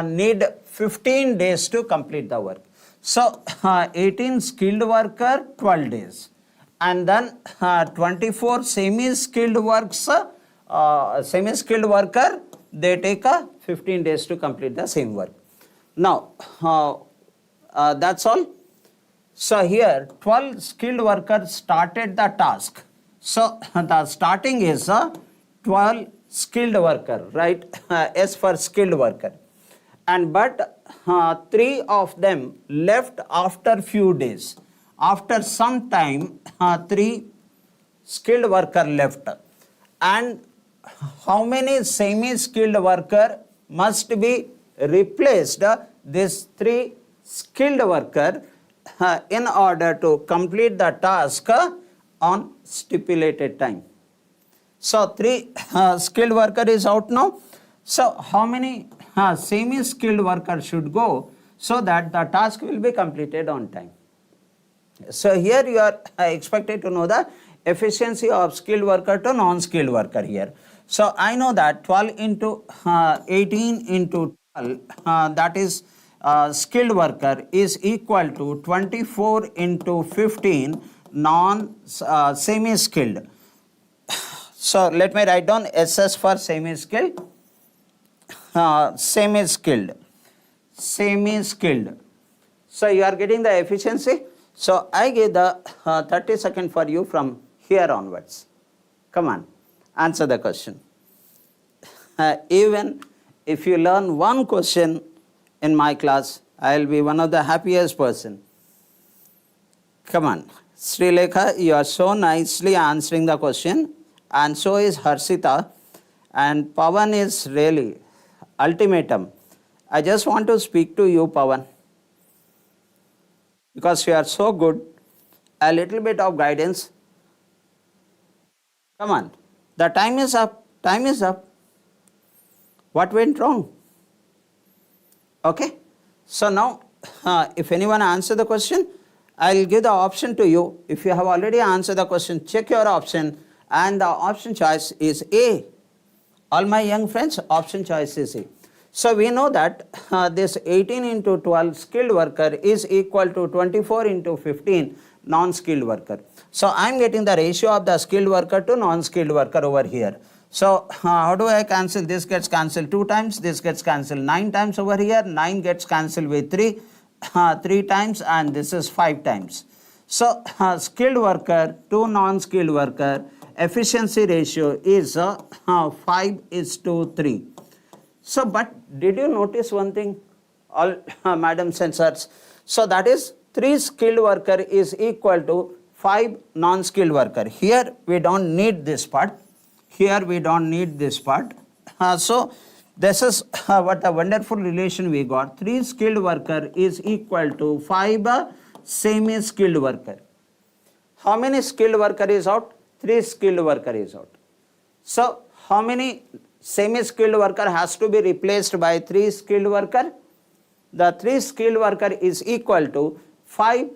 need 15 days to complete the work. So, 18 skilled worker, 12 days. And then 24 semi-skilled worker, they take 15 days to complete the same work. Now, that's all. So here 12 skilled workers started the task. So the starting is 12 skilled worker, right? S for skilled worker. And but 3 of them left after few days. After some time, 3 skilled worker left. And how many semi-skilled worker must be replaced? This 3 skilled worker in order to complete the task on stipulated time. So 3 skilled worker is out now. So how many semi-skilled worker should go so that the task will be completed on time? So here you are expected to know the efficiency of skilled worker to non-skilled worker here. So I know that 12 into 18 into 12 that is skilled worker is equal to 24 into 15 semi-skilled. So let me write down SS for semi-skilled. Semi-skilled. So you are getting the efficiency. So I give the 30 seconds for you from here onwards. Come on, answer the question. Even if you learn one question in my class, I will be one of the happiest person. Come on, Srilekha, you are so nicely answering the question, and so is Harshita, and Pawan is really ultimatum. I just want to speak to you, Pawan, because you are so good. A little bit of guidance. Come on, the time is up. Time is up. What went wrong? Okay, so now if anyone answer the question, I will give the option to you. If you have already answered the question, check your option, and the option choice is A. All my young friends, option choice is A. So we know that this 18 into 12 skilled worker is equal to 24 into 15 non-skilled worker. So I am getting the ratio of the skilled worker to non-skilled worker over here. So how do I cancel? This gets cancelled 2 times, this gets cancelled 9 times over here, 9 gets cancelled with 3 times, and this is 5 times. So skilled worker to non-skilled worker efficiency ratio is 5:3. So but did you notice one thing, all madams and sirs? So that is 3 skilled worker is equal to 5 non-skilled worker. Here we don't need this part. Here we don't need this part. So this is what a wonderful relation we got. 3 skilled worker is equal to 5 semi-skilled worker. How many skilled worker is out? 3 skilled worker is out. So how many semi-skilled worker has to be replaced by 3 skilled worker? The 3 skilled worker is equal to 5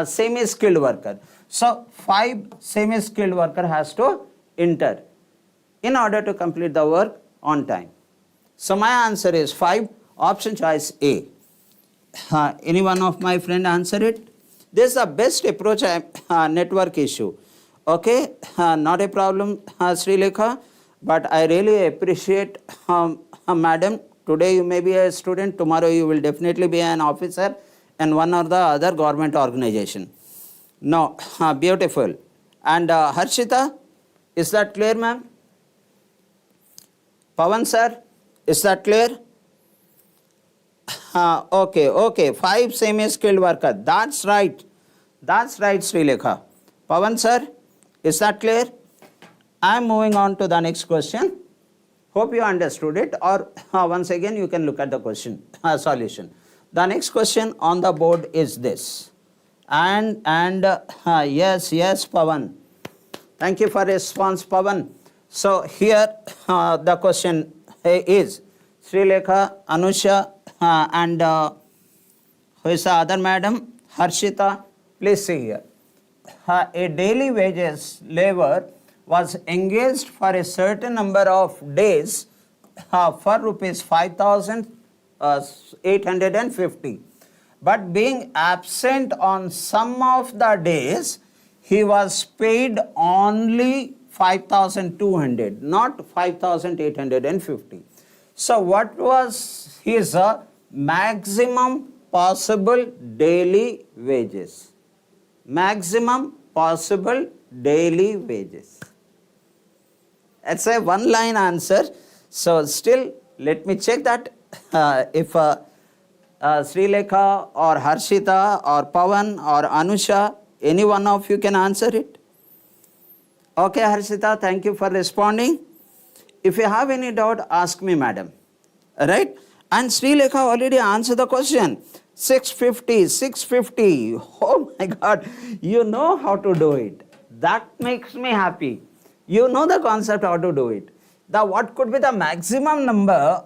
semi-skilled worker. So 5 semi-skilled worker has to enter in order to complete the work on time. So my answer is 5, option choice A. Any one of my friend answer it? This is the best approach network issue. Okay, not a problem, Srilekha, but I really appreciate madam. Today you may be a student, tomorrow you will definitely be an officer in one or the other government organization. No, beautiful. And Harshita, is that clear, ma'am? Pawan sir, is that clear? Okay, 5 semi-skilled worker. That's right, Srilekha. Pawan sir, is that clear? I am moving on to the next question. Hope you understood it, or once again you can look at the question solution. The next question on the board is this. And yes, Pawan. Thank you for response, Pawan. So here the question is Srilekha, Anusha, and who is the other madam? Harshita. Please see here. A daily wages labor was engaged for a certain number of days for rupees 5,850. But being absent on some of the days, he was paid only 5,200, not 5,850. So what was his maximum possible daily wages? Maximum possible daily wages. It's a one line answer. So still, let me check that if Srilekha or Harshita or Pawan or Anusha, any one of you can answer it. Okay, Harshita, thank you for responding. If you have any doubt, ask me, madam. Right? And Srilekha already answered the question. 650, 650. Oh my God, you know how to do it. That makes me happy. You know the concept how to do it. The what could be the maximum number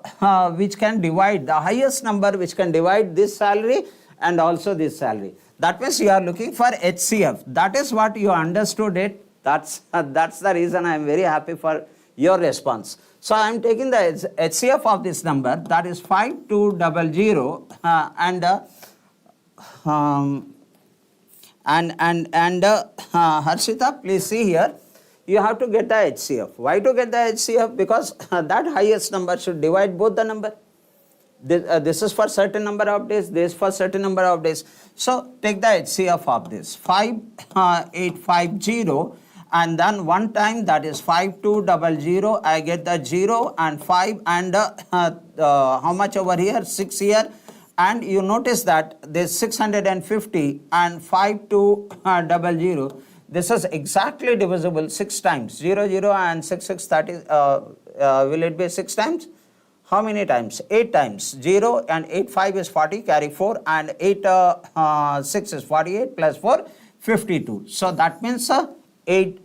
which can divide, the highest number which can divide this salary and also this salary. That means you are looking for HCF. That is what you understood it. That's the reason I am very happy for your response. So I am taking the HCF of this number, that is 5200 Harshita, please see here. You have to get the HCF. Why to get the HCF? Because that highest number should divide both the number. This is for certain number of days, this for certain number of days. So take the HCF of this 5850 and then one time, that is 5200. I get the 0 and 5 and how much over here? 6 here. And you notice that this 650 and 5200. This is exactly divisible 6 times. 0, 0 and 6, 6, that is, will it be 6 times? How many times? 8 times. 0 and 8, 5 is 40, carry 4 and 8, 6 is 48 plus 4, 52. So that means 8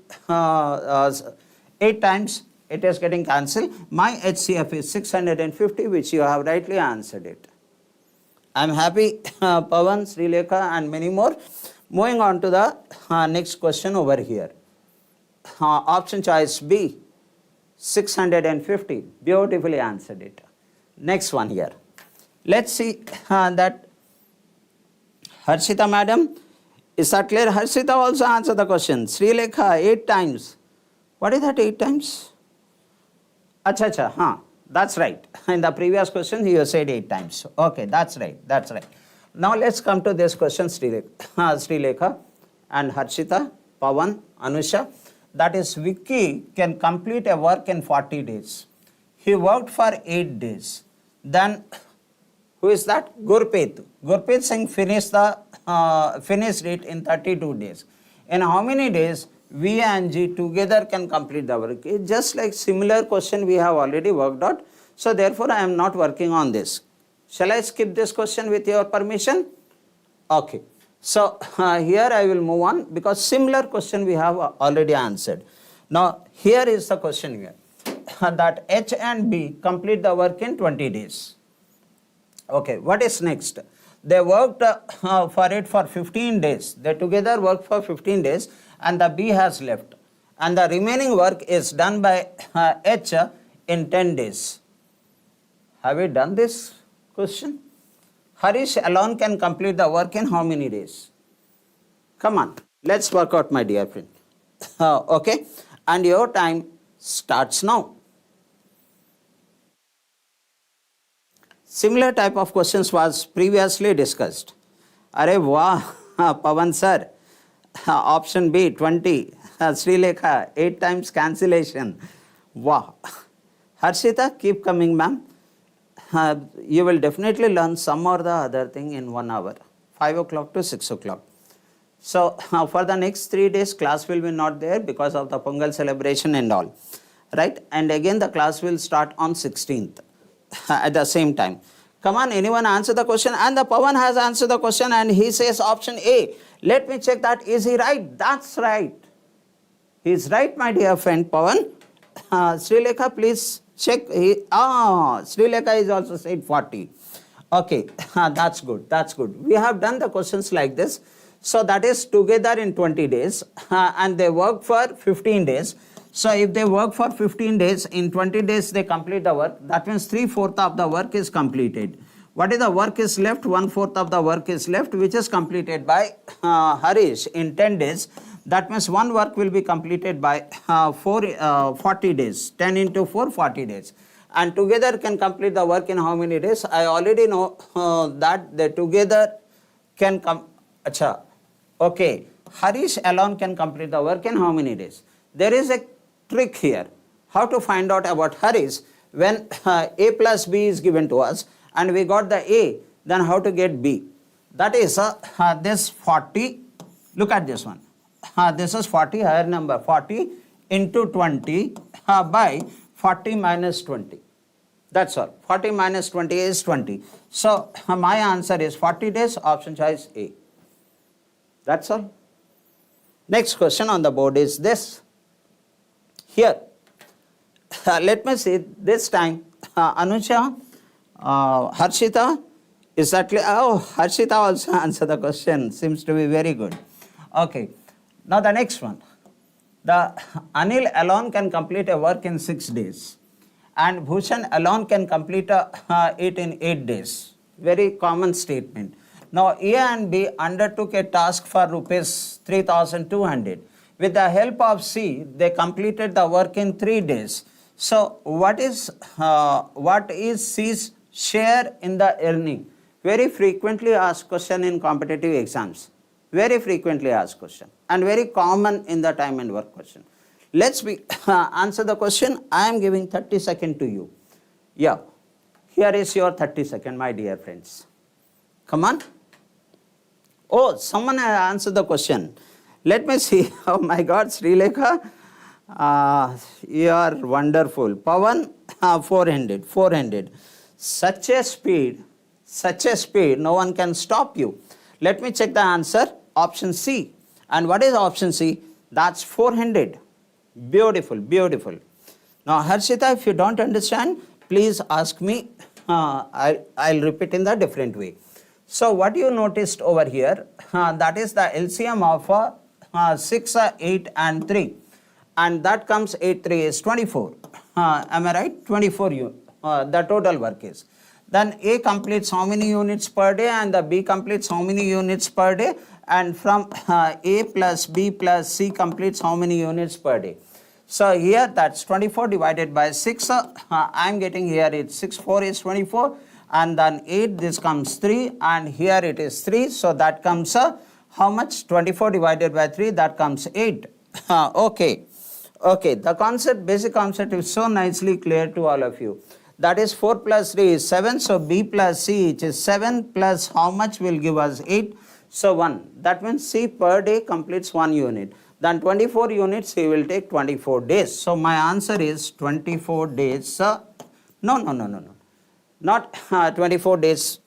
times it is getting cancelled. My HCF is 650, which you have rightly answered it. I am happy, Pawan, Srilekha and many more. Moving on to the next question over here. Option choice B, 650. Beautifully answered it. Next one here. Let's see that Harshita madam. Is that clear? Harshita also answered the question. Srilekha, 8 times. What is that 8 times? Acha, that's right. In the previous question, you said 8 times. Okay, that's right. That's right. Now let's come to this question, Srilekha and Harshita, Pawan, Anusha. That is, Vicky can complete a work in 40 days. He worked for 8 days. Then, who is that? Gurpreet. Gurpreet Singh finished it in 32 days. In how many days V and G together can complete the work? It's just like similar question we have already worked out. So therefore, I am not working on this. Shall I skip this question with your permission? Okay. So here I will move on because similar question we have already answered. Now here is the question here that H and B complete the work in 20 days. Okay, what is next? They worked for it for 15 days. They together worked for 15 days and the B has left. And the remaining work is done by H in 10 days. Have we done this question? Harish alone can complete the work in how many days? Come on, let's work out, my dear friend. Okay, and your time starts now. Similar type of questions was previously discussed. Arey wow, Pawan sir. Option B, 20. Srilekha, 8 times cancellation. Wow. Harshita, keep coming, ma'am. You will definitely learn some or the other thing in 1 hour, 5 o'clock to 6 o'clock. So for the next 3 days, class will be not there because of the Pongal celebration and all, right? And again, the class will start on 16th at the same time. Come on, anyone answer the question? And the Pawan has answered the question and he says option A. Let me check that. Is he right? That's right. He is right, my dear friend Pawan. Srilekha, please check. Srilekha is also said 40. Okay, that's good. That's good. We have done the questions like this. So that is together in 20 days and they work for 15 days. So if they work for 15 days, in 20 days they complete the work. That means 3/4 of the work is completed. What is the work is left? 1/4 of the work is left, which is completed by Harish in 10 days. That means one work will be completed by 40 days. 10 into 4, 40 days. And together can complete the work in how many days? I already know that they together can come. Acha. Okay. Harish alone can complete the work in how many days? There is a trick here. how to find out about her is, when A plus B is given to us and we got the A, then how to get B? That is this 40, look at this one. This is 40, higher number, 40 into 20 by 40 minus 20. That's all. 40 minus 20 is 20. So my answer is 40 days, option choice A. That's all. Next question on the board is this. Here, let me see, this time, Anuja, Harshita, is that clear? Oh, Harshita also answered the question, seems to be very good. Okay, now the next one. The Anil alone can complete a work in 6 days and Bhushan alone can complete it in 8 days. Very common statement. Now A and B undertook a task for rupees 3,200. With the help of C, they completed the work in 3 days. So what is C's share in the earning? Very frequently asked question in competitive exams. Very frequently asked question and very common in the time and work question. Let's answer the question. I am giving 30 seconds to you. Yeah, here is your 30 seconds, my dear friends. Come on. Oh, someone has answered the question. Let me see. Oh my God, Srilekha, you are wonderful. Pawan, 400. Such a speed, no one can stop you. Let me check the answer. Option C. And what is option C? That's 400. Beautiful. Now, Harshita, if you don't understand, please ask me. I'll repeat in the different way. So, what you noticed over here, that is the LCM of 6, 8 and 3. And that comes 8, 3 is 24. Am I right? 24 the total work is. Then A completes how many units per day and the B completes how many units per day, and from A plus B plus C completes how many units per day. So here that's 24 divided by 6. I am getting here it's 6, 4 is 24 and then 8, this comes 3 and here it is 3. So that comes how much? 24 divided by 3, that comes 8. Okay, the concept, basic concept is so nicely clear to all of you. That is 4 plus 3 is 7. So B plus C, which is 7 plus how much will give us 8. So 1. That means C per day completes 1 unit. Then 24 units he will take 24 days. So my answer is 24 days. No. Not 24 days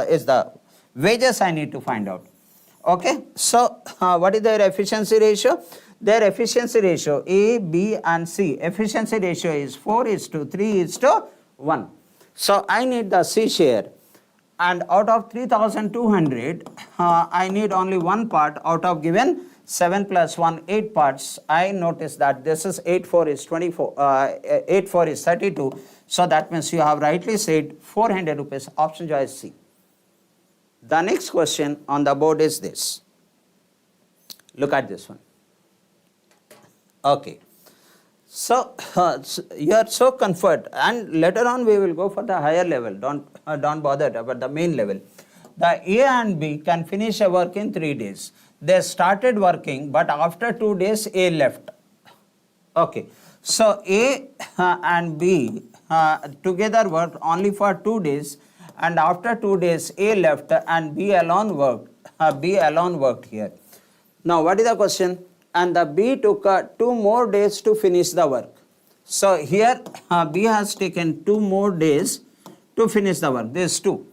is the wages I need to find out. Okay. So what is their efficiency ratio? Their efficiency ratio A, B and C. Efficiency ratio is 4:3:1. So I need the C share. And out of 3,200, I need only one part out of given 7 plus 1, 8 parts. I notice that this is 8, 4 is 24, 8, 4 is 32. So that means you have rightly said 400 rupees, option choice C. The next question on the board is this. Look at this one. Okay. So you are so comfort, and later on we will go for the higher level. Don't bother about the main level. The A and B can finish a work in 3 days. They started working, but after 2 days A left. Okay. So A and B together worked only for 2 days, and after 2 days A left and B alone worked. B alone worked here. Now what is the question? And the B took 2 more days to finish the work. So here B has taken 2 more days to finish the work. This is 2.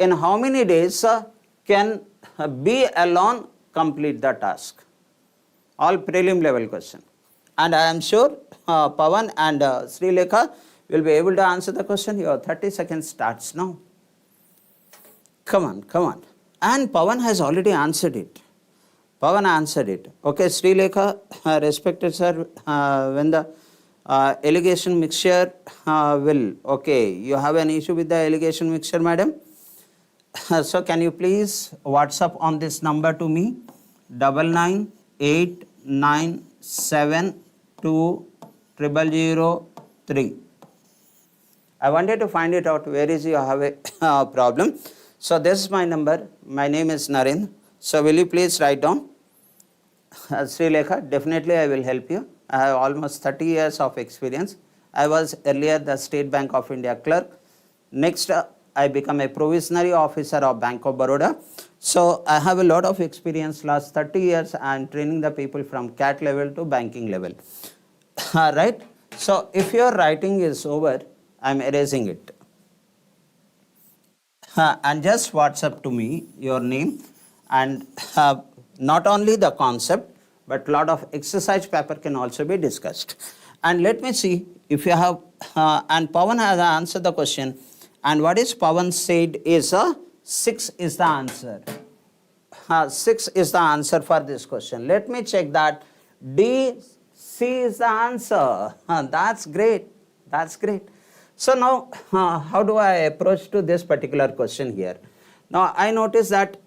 In how many days can B alone complete the task? All prelim level question. And I am sure Pawan and Srilekha will be able to answer the question. Your 30 seconds starts now. Come on. And Pawan has already answered it. Pavan answered it. Okay, Srilekha, respected sir, when the alligation mixture will, okay, you have an issue with the alligation mixture, madam? So can you please WhatsApp on this number to me, 9989720003. I wanted to find it out where is you have a problem. So this is my number. My name is Naren. So will you please write down? Srilekha, definitely I will help you. I have almost 30 years of experience. I was earlier the State Bank of India clerk. Next, I become a provisionary officer of Bank of Baroda. So I have a lot of experience. Last 30 years, I am training the people from CAT level to banking level. Right? So if your writing is over, I am erasing it. And just WhatsApp to me your name, and not only the concept, but lot of exercise paper can also be discussed. And let me see if you have, and Pawan has answered the question, and what is Pawan said is 6 is the answer. 6 is the answer for this question. Let me check that. D, C is the answer. That's great. That's great. So now, how do I approach to this particular question here? Now, I notice that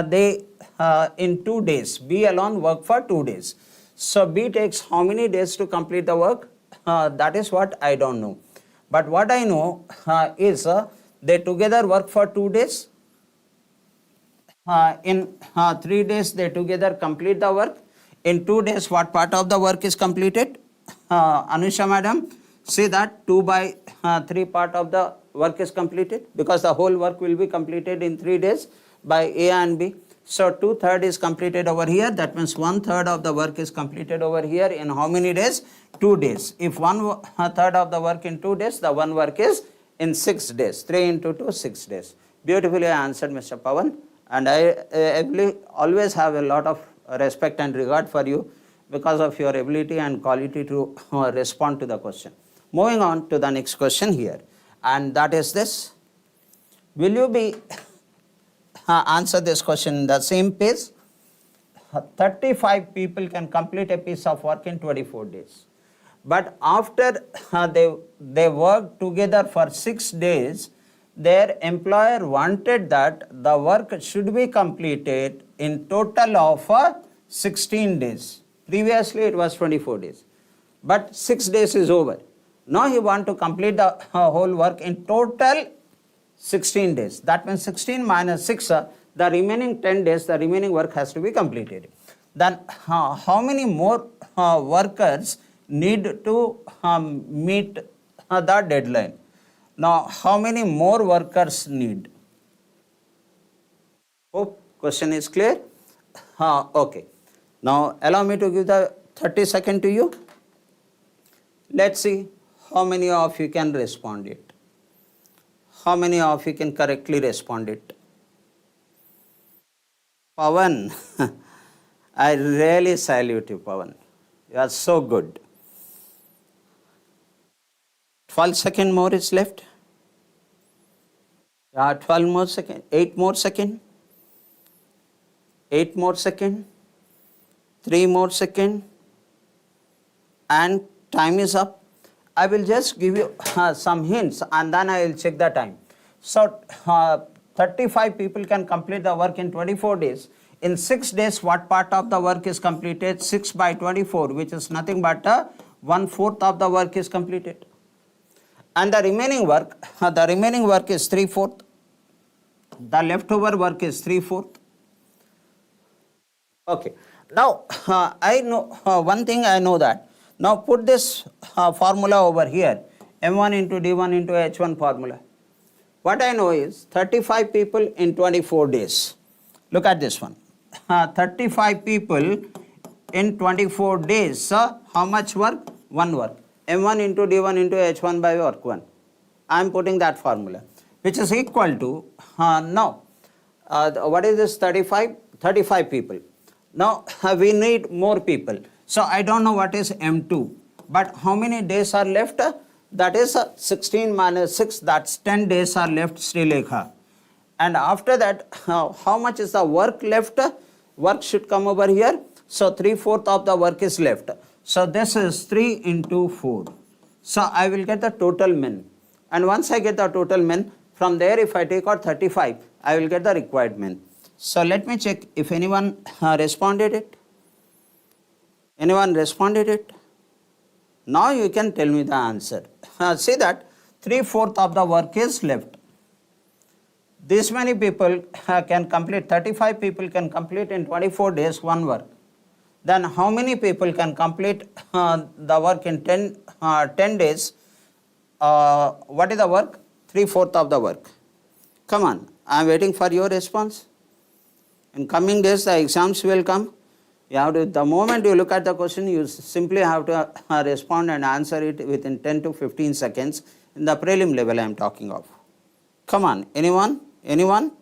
they, in 2 days, B alone work for 2 days. So, B takes how many days to complete the work? That is what I don't know. But what I know is they together work for 2 days. In 3 days, they together complete the work. In 2 days, what part of the work is completed? Anusha madam, see that 2 by 3 part of the work is completed, because the whole work will be completed in 3 days by A and B. So 2/3 is completed over here. That means 1/3 of the work is completed over here in how many days? 2 days. If 1/3 of the work in 2 days, the one work is in 6 days. 3 into 2, 6 days. Beautifully answered, Mr. Pawan. And I always have a lot of respect and regard for you because of your ability and quality to respond to the question. Moving on to the next question here, and that is this. Will you be answer this question in the same pace? 35 people can complete a piece of work in 24 days. But after they worked together for 6 days, their employer wanted that the work should be completed in total of 16 days. Previously it was 24 days. But 6 days is over. Now he want to complete the whole work in total 16 days. That means 16 minus 6, the remaining 10 days, the remaining work has to be completed. Then how many more workers need to meet the deadline? Now, how many more workers need? Hope question is clear. Okay. Now, allow me to give the 30 seconds to you. Let's see how many of you can respond it. How many of you can correctly respond it? Pawan, I really salute you, Pawan. You are so good. 12 seconds more is left. 12 more seconds, 8 more seconds, 8 more seconds, 3 more seconds, and time is up. I will just give you some hints and then I will check the time. So 35 people can complete the work in 24 days. In 6 days, what part of the work is completed? 6 by 24, which is nothing but 1/4 of the work is completed. And the remaining work is 3/4. The leftover work is 3/4. Okay. Now, I know one thing I know that. Now put this formula over here. M1 into D1 into H1 formula. What I know is 35 people in 24 days. Look at this one. 35 people in 24 days. How much work? One work. M1 into D1 into H1 by work 1. I am putting that formula, which is equal to, now, what is this 35? 35 people. Now, we need more people. So, I don't know what is M2, but how many days are left? That is 16 minus 6, that's 10 days are left, Srilekha. And after that, how much is the work left? Work should come over here. So, 3/4 of the work is left. So, this is 3 into 4. So, I will get the total min. And once I get the total min, from there if I take out 35, I will get the required min. So, let me check if anyone responded it. Anyone responded it? Now you can tell me the answer. See that 3/4 of the work is left. This many people can complete, 35 people can complete in 24 days one work. then how many people can complete the work in 10 days? What is the work? 3/4 of the work. Come on, I am waiting for your response. In coming days, the exams will come. You have to, the moment you look at the question, you simply have to respond and answer it within 10 to 15 seconds. In the prelim level, I am talking of. Come on, anyone? Anyone?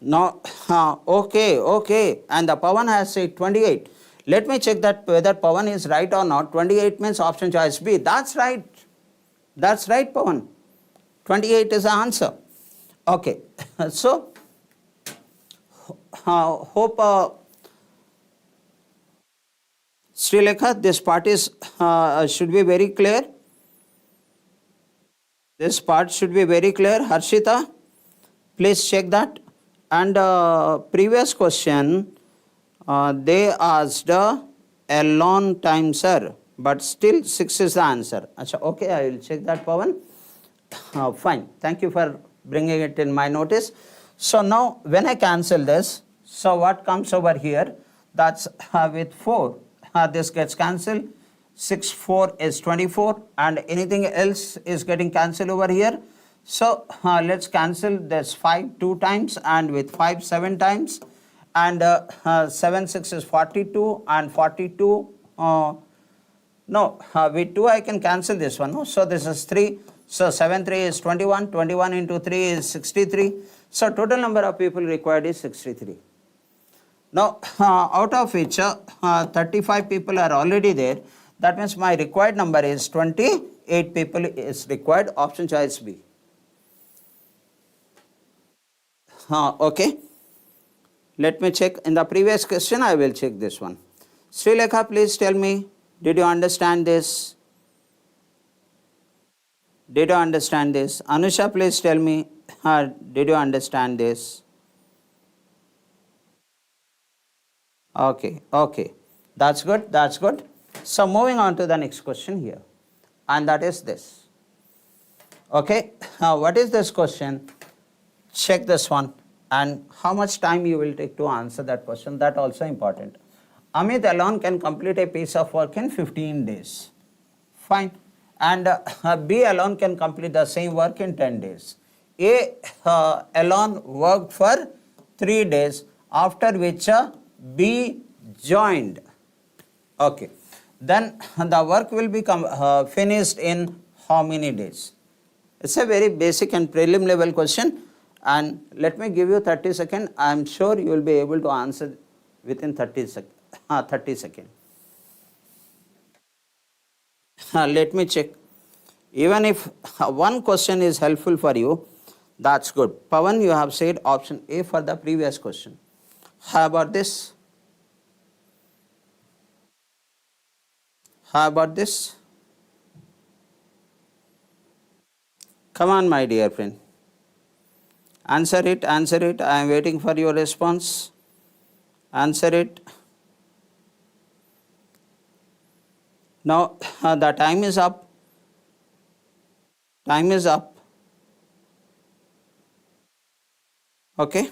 No, okay. And the Pawan has said 28. Let me check that whether Pawan is right or not. 28 means option choice B. That's right. That's right, Pawan. 28 is the answer. Okay. So, hope Srilekha, this part is should be very clear. This part should be very clear. Harshita, please check that. And previous question, they asked a long time, sir, but still 6 is the answer. Achha, okay, I will check that, Pawan. Fine. Thank you for bringing it in my notice. So now, when I cancel this, so what comes over here? That's with 4. This gets cancelled. 6, 4 is 24, and anything else is getting cancelled over here. So let's cancel this 5 2 times, and with 5 7 times, and 7 6 is 42, and 42. With 2 I can cancel this one. No? So this is 3. So 7 3 is 21. 21 into 3 is 63. So total number of people required is 63. Now out of which 35 people are already there. That means my required number is 28 people is required. Option choice B. Okay. Let me check. In the previous question, I will check this one. Srilekha, please tell me, did you understand this? Did you understand this? Anusha, please tell me, did you understand this? Okay. That's good. That's good. So moving on to the next question here, and that is this. Okay, what is this question? Check this one, and how much time you will take to answer that question, that also important. Amit alone can complete a piece of work in 15 days. Fine. And B alone can complete the same work in 10 days. A alone worked for 3 days, after which B joined. Okay. Then the work will become finished in how many days? It's a very basic and prelim level question, and let me give you 30 seconds. I am sure you will be able to answer within 30 seconds. Let me check. Even if one question is helpful for you, that's good. Pawan, you have said option A for the previous question. How about this? How about this? Come on, my dear friend. Answer it. I am waiting for your response. Answer it. Now, the time is up. Time is up. Okay.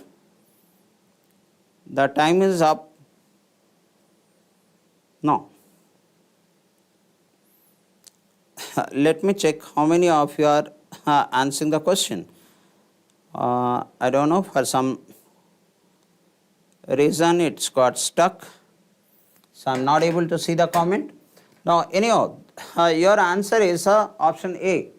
The time is up. No. Let me check how many of you are answering the question. I don't know, for some reason it's got stuck, so I'm not able to see the comment. Now, anyhow, your answer is option A.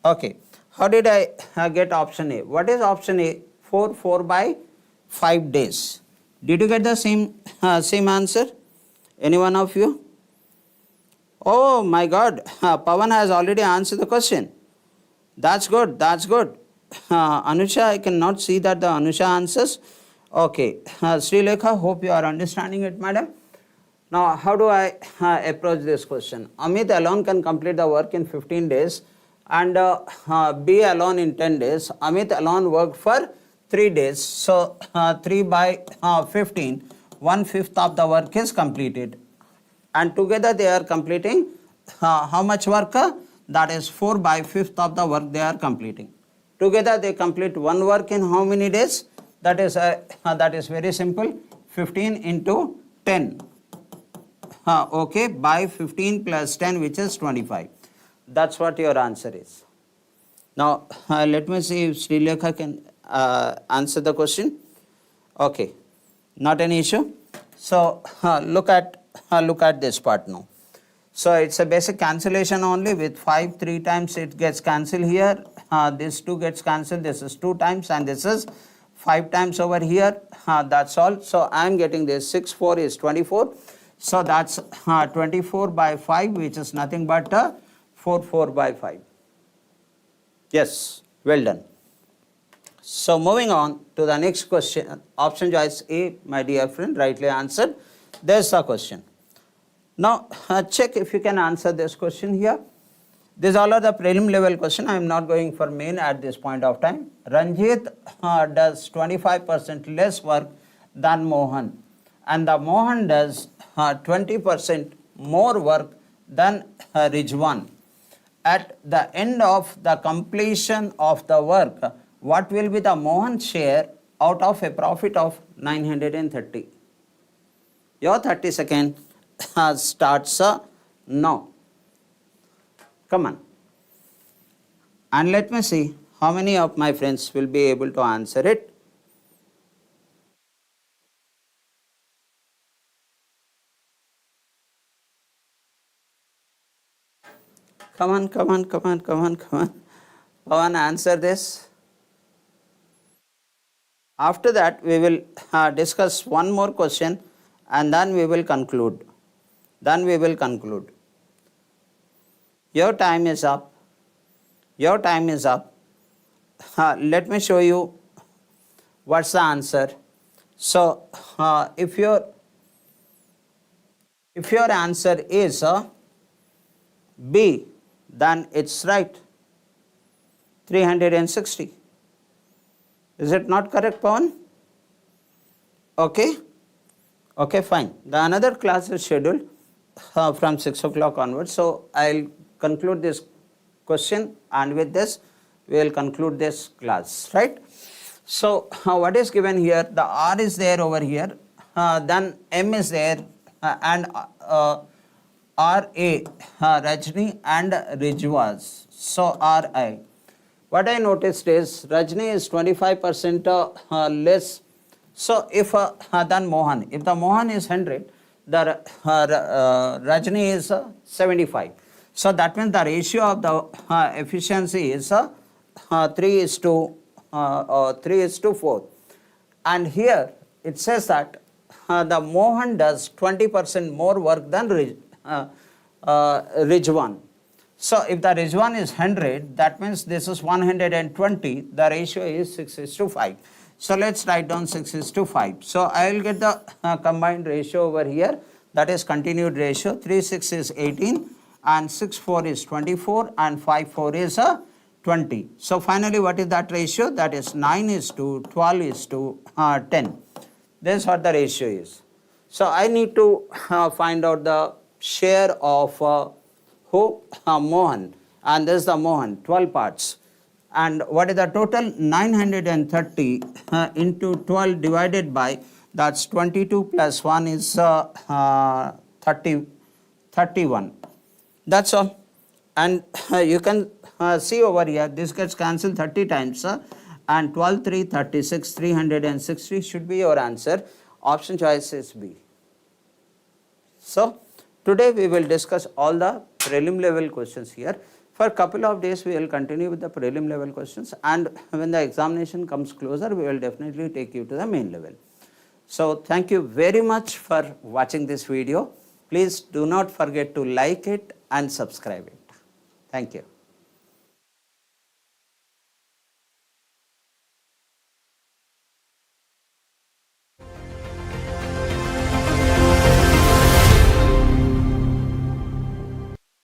Okay, how did I get option A? What is option A? 4 by 5 days. Did you get the same answer? Any one of you? Oh my God, Pawan has already answered the question. That's good. Anusha, I cannot see that the Anusha answers. Okay, Srilekha, hope you are understanding it, madam. Now, how do I approach this question? Amit alone can complete the work in 15 days, and B alone in 10 days. Amit alone worked for 3 days. So, 3 by 15, 1/5 of the work is completed. And together they are completing how much work? That is 4 by 5th of the work they are completing. Together they complete one work in how many days? That is very simple. 15 into 10. Okay, by 15 plus 10, which is 25. That's what your answer is. Now, let me see if Srilekha can answer the question. Okay, not an issue. So, look at this part now. So, it's a basic cancellation only. With 5 3 times it gets cancelled here. This 2 gets cancelled. This is 2 times and this is 5 times over here. That's all. So, I am getting this 6 4 is 24. So, that's 24 by 5, which is nothing but 4 4 by 5. Yes, well done. So, moving on to the next question. Option choice A, my dear friend, rightly answered. There's the question. Now, check if you can answer this question here. These all are the prelim level question. I am not going for main at this point of time. Ranjit does 25% less work than Mohan, and the Mohan does 20% more work than Rijwan. At the end of the completion of the work, what will be the Mohan share out of a profit of 930? Your 30 second starts now. Come on. And let me see how many of my friends will be able to answer it. Come on. Pawan, answer this. After that, we will discuss one more question and then we will conclude. Your time is up. Let me show you what's the answer. So, if your answer is B, then it's right. 360. Is it not correct, Pawan? Okay, fine. The another class is scheduled from 6 o'clock onwards. So, I'll conclude this question, and with this, we will conclude this class, right? So, what is given here? The R is there over here, then M is there, and RA, Rajni and Rijwas. So, RI. What I noticed is Rajni is 25% less. So, if than Mohan, if the Mohan is 100, the Rajni is 75. So, that means the ratio of the efficiency is 3:4. And here it says that the Mohan does 20% more work than Rijwan. So, if the Rijwan is 100, that means this is 120, the ratio is 6:5. So, let us write down 6:5. So, I will get the combined ratio over here, that is continued ratio. 3 6 is 18 and 6 4 is 24 and 5 4 is 20. So, finally, what is that ratio? That is 9:12:10. This is what the ratio is. So, I need to find out the share of Mohan, and this is the Mohan, 12 parts. And what is the total? 930 into 12 divided by, that's 22 plus 1 is 31. That's all. And you can see over here, this gets cancelled 30 times, and 12 3 36, 360 should be your answer. Option choice is B. So, today we will discuss all the prelim level questions here. For a couple of days we will continue with the prelim level questions, and when the examination comes closer, we will definitely take you to the main level. So, thank you very much for watching this video. Please do not forget to like it and subscribe it. Thank you.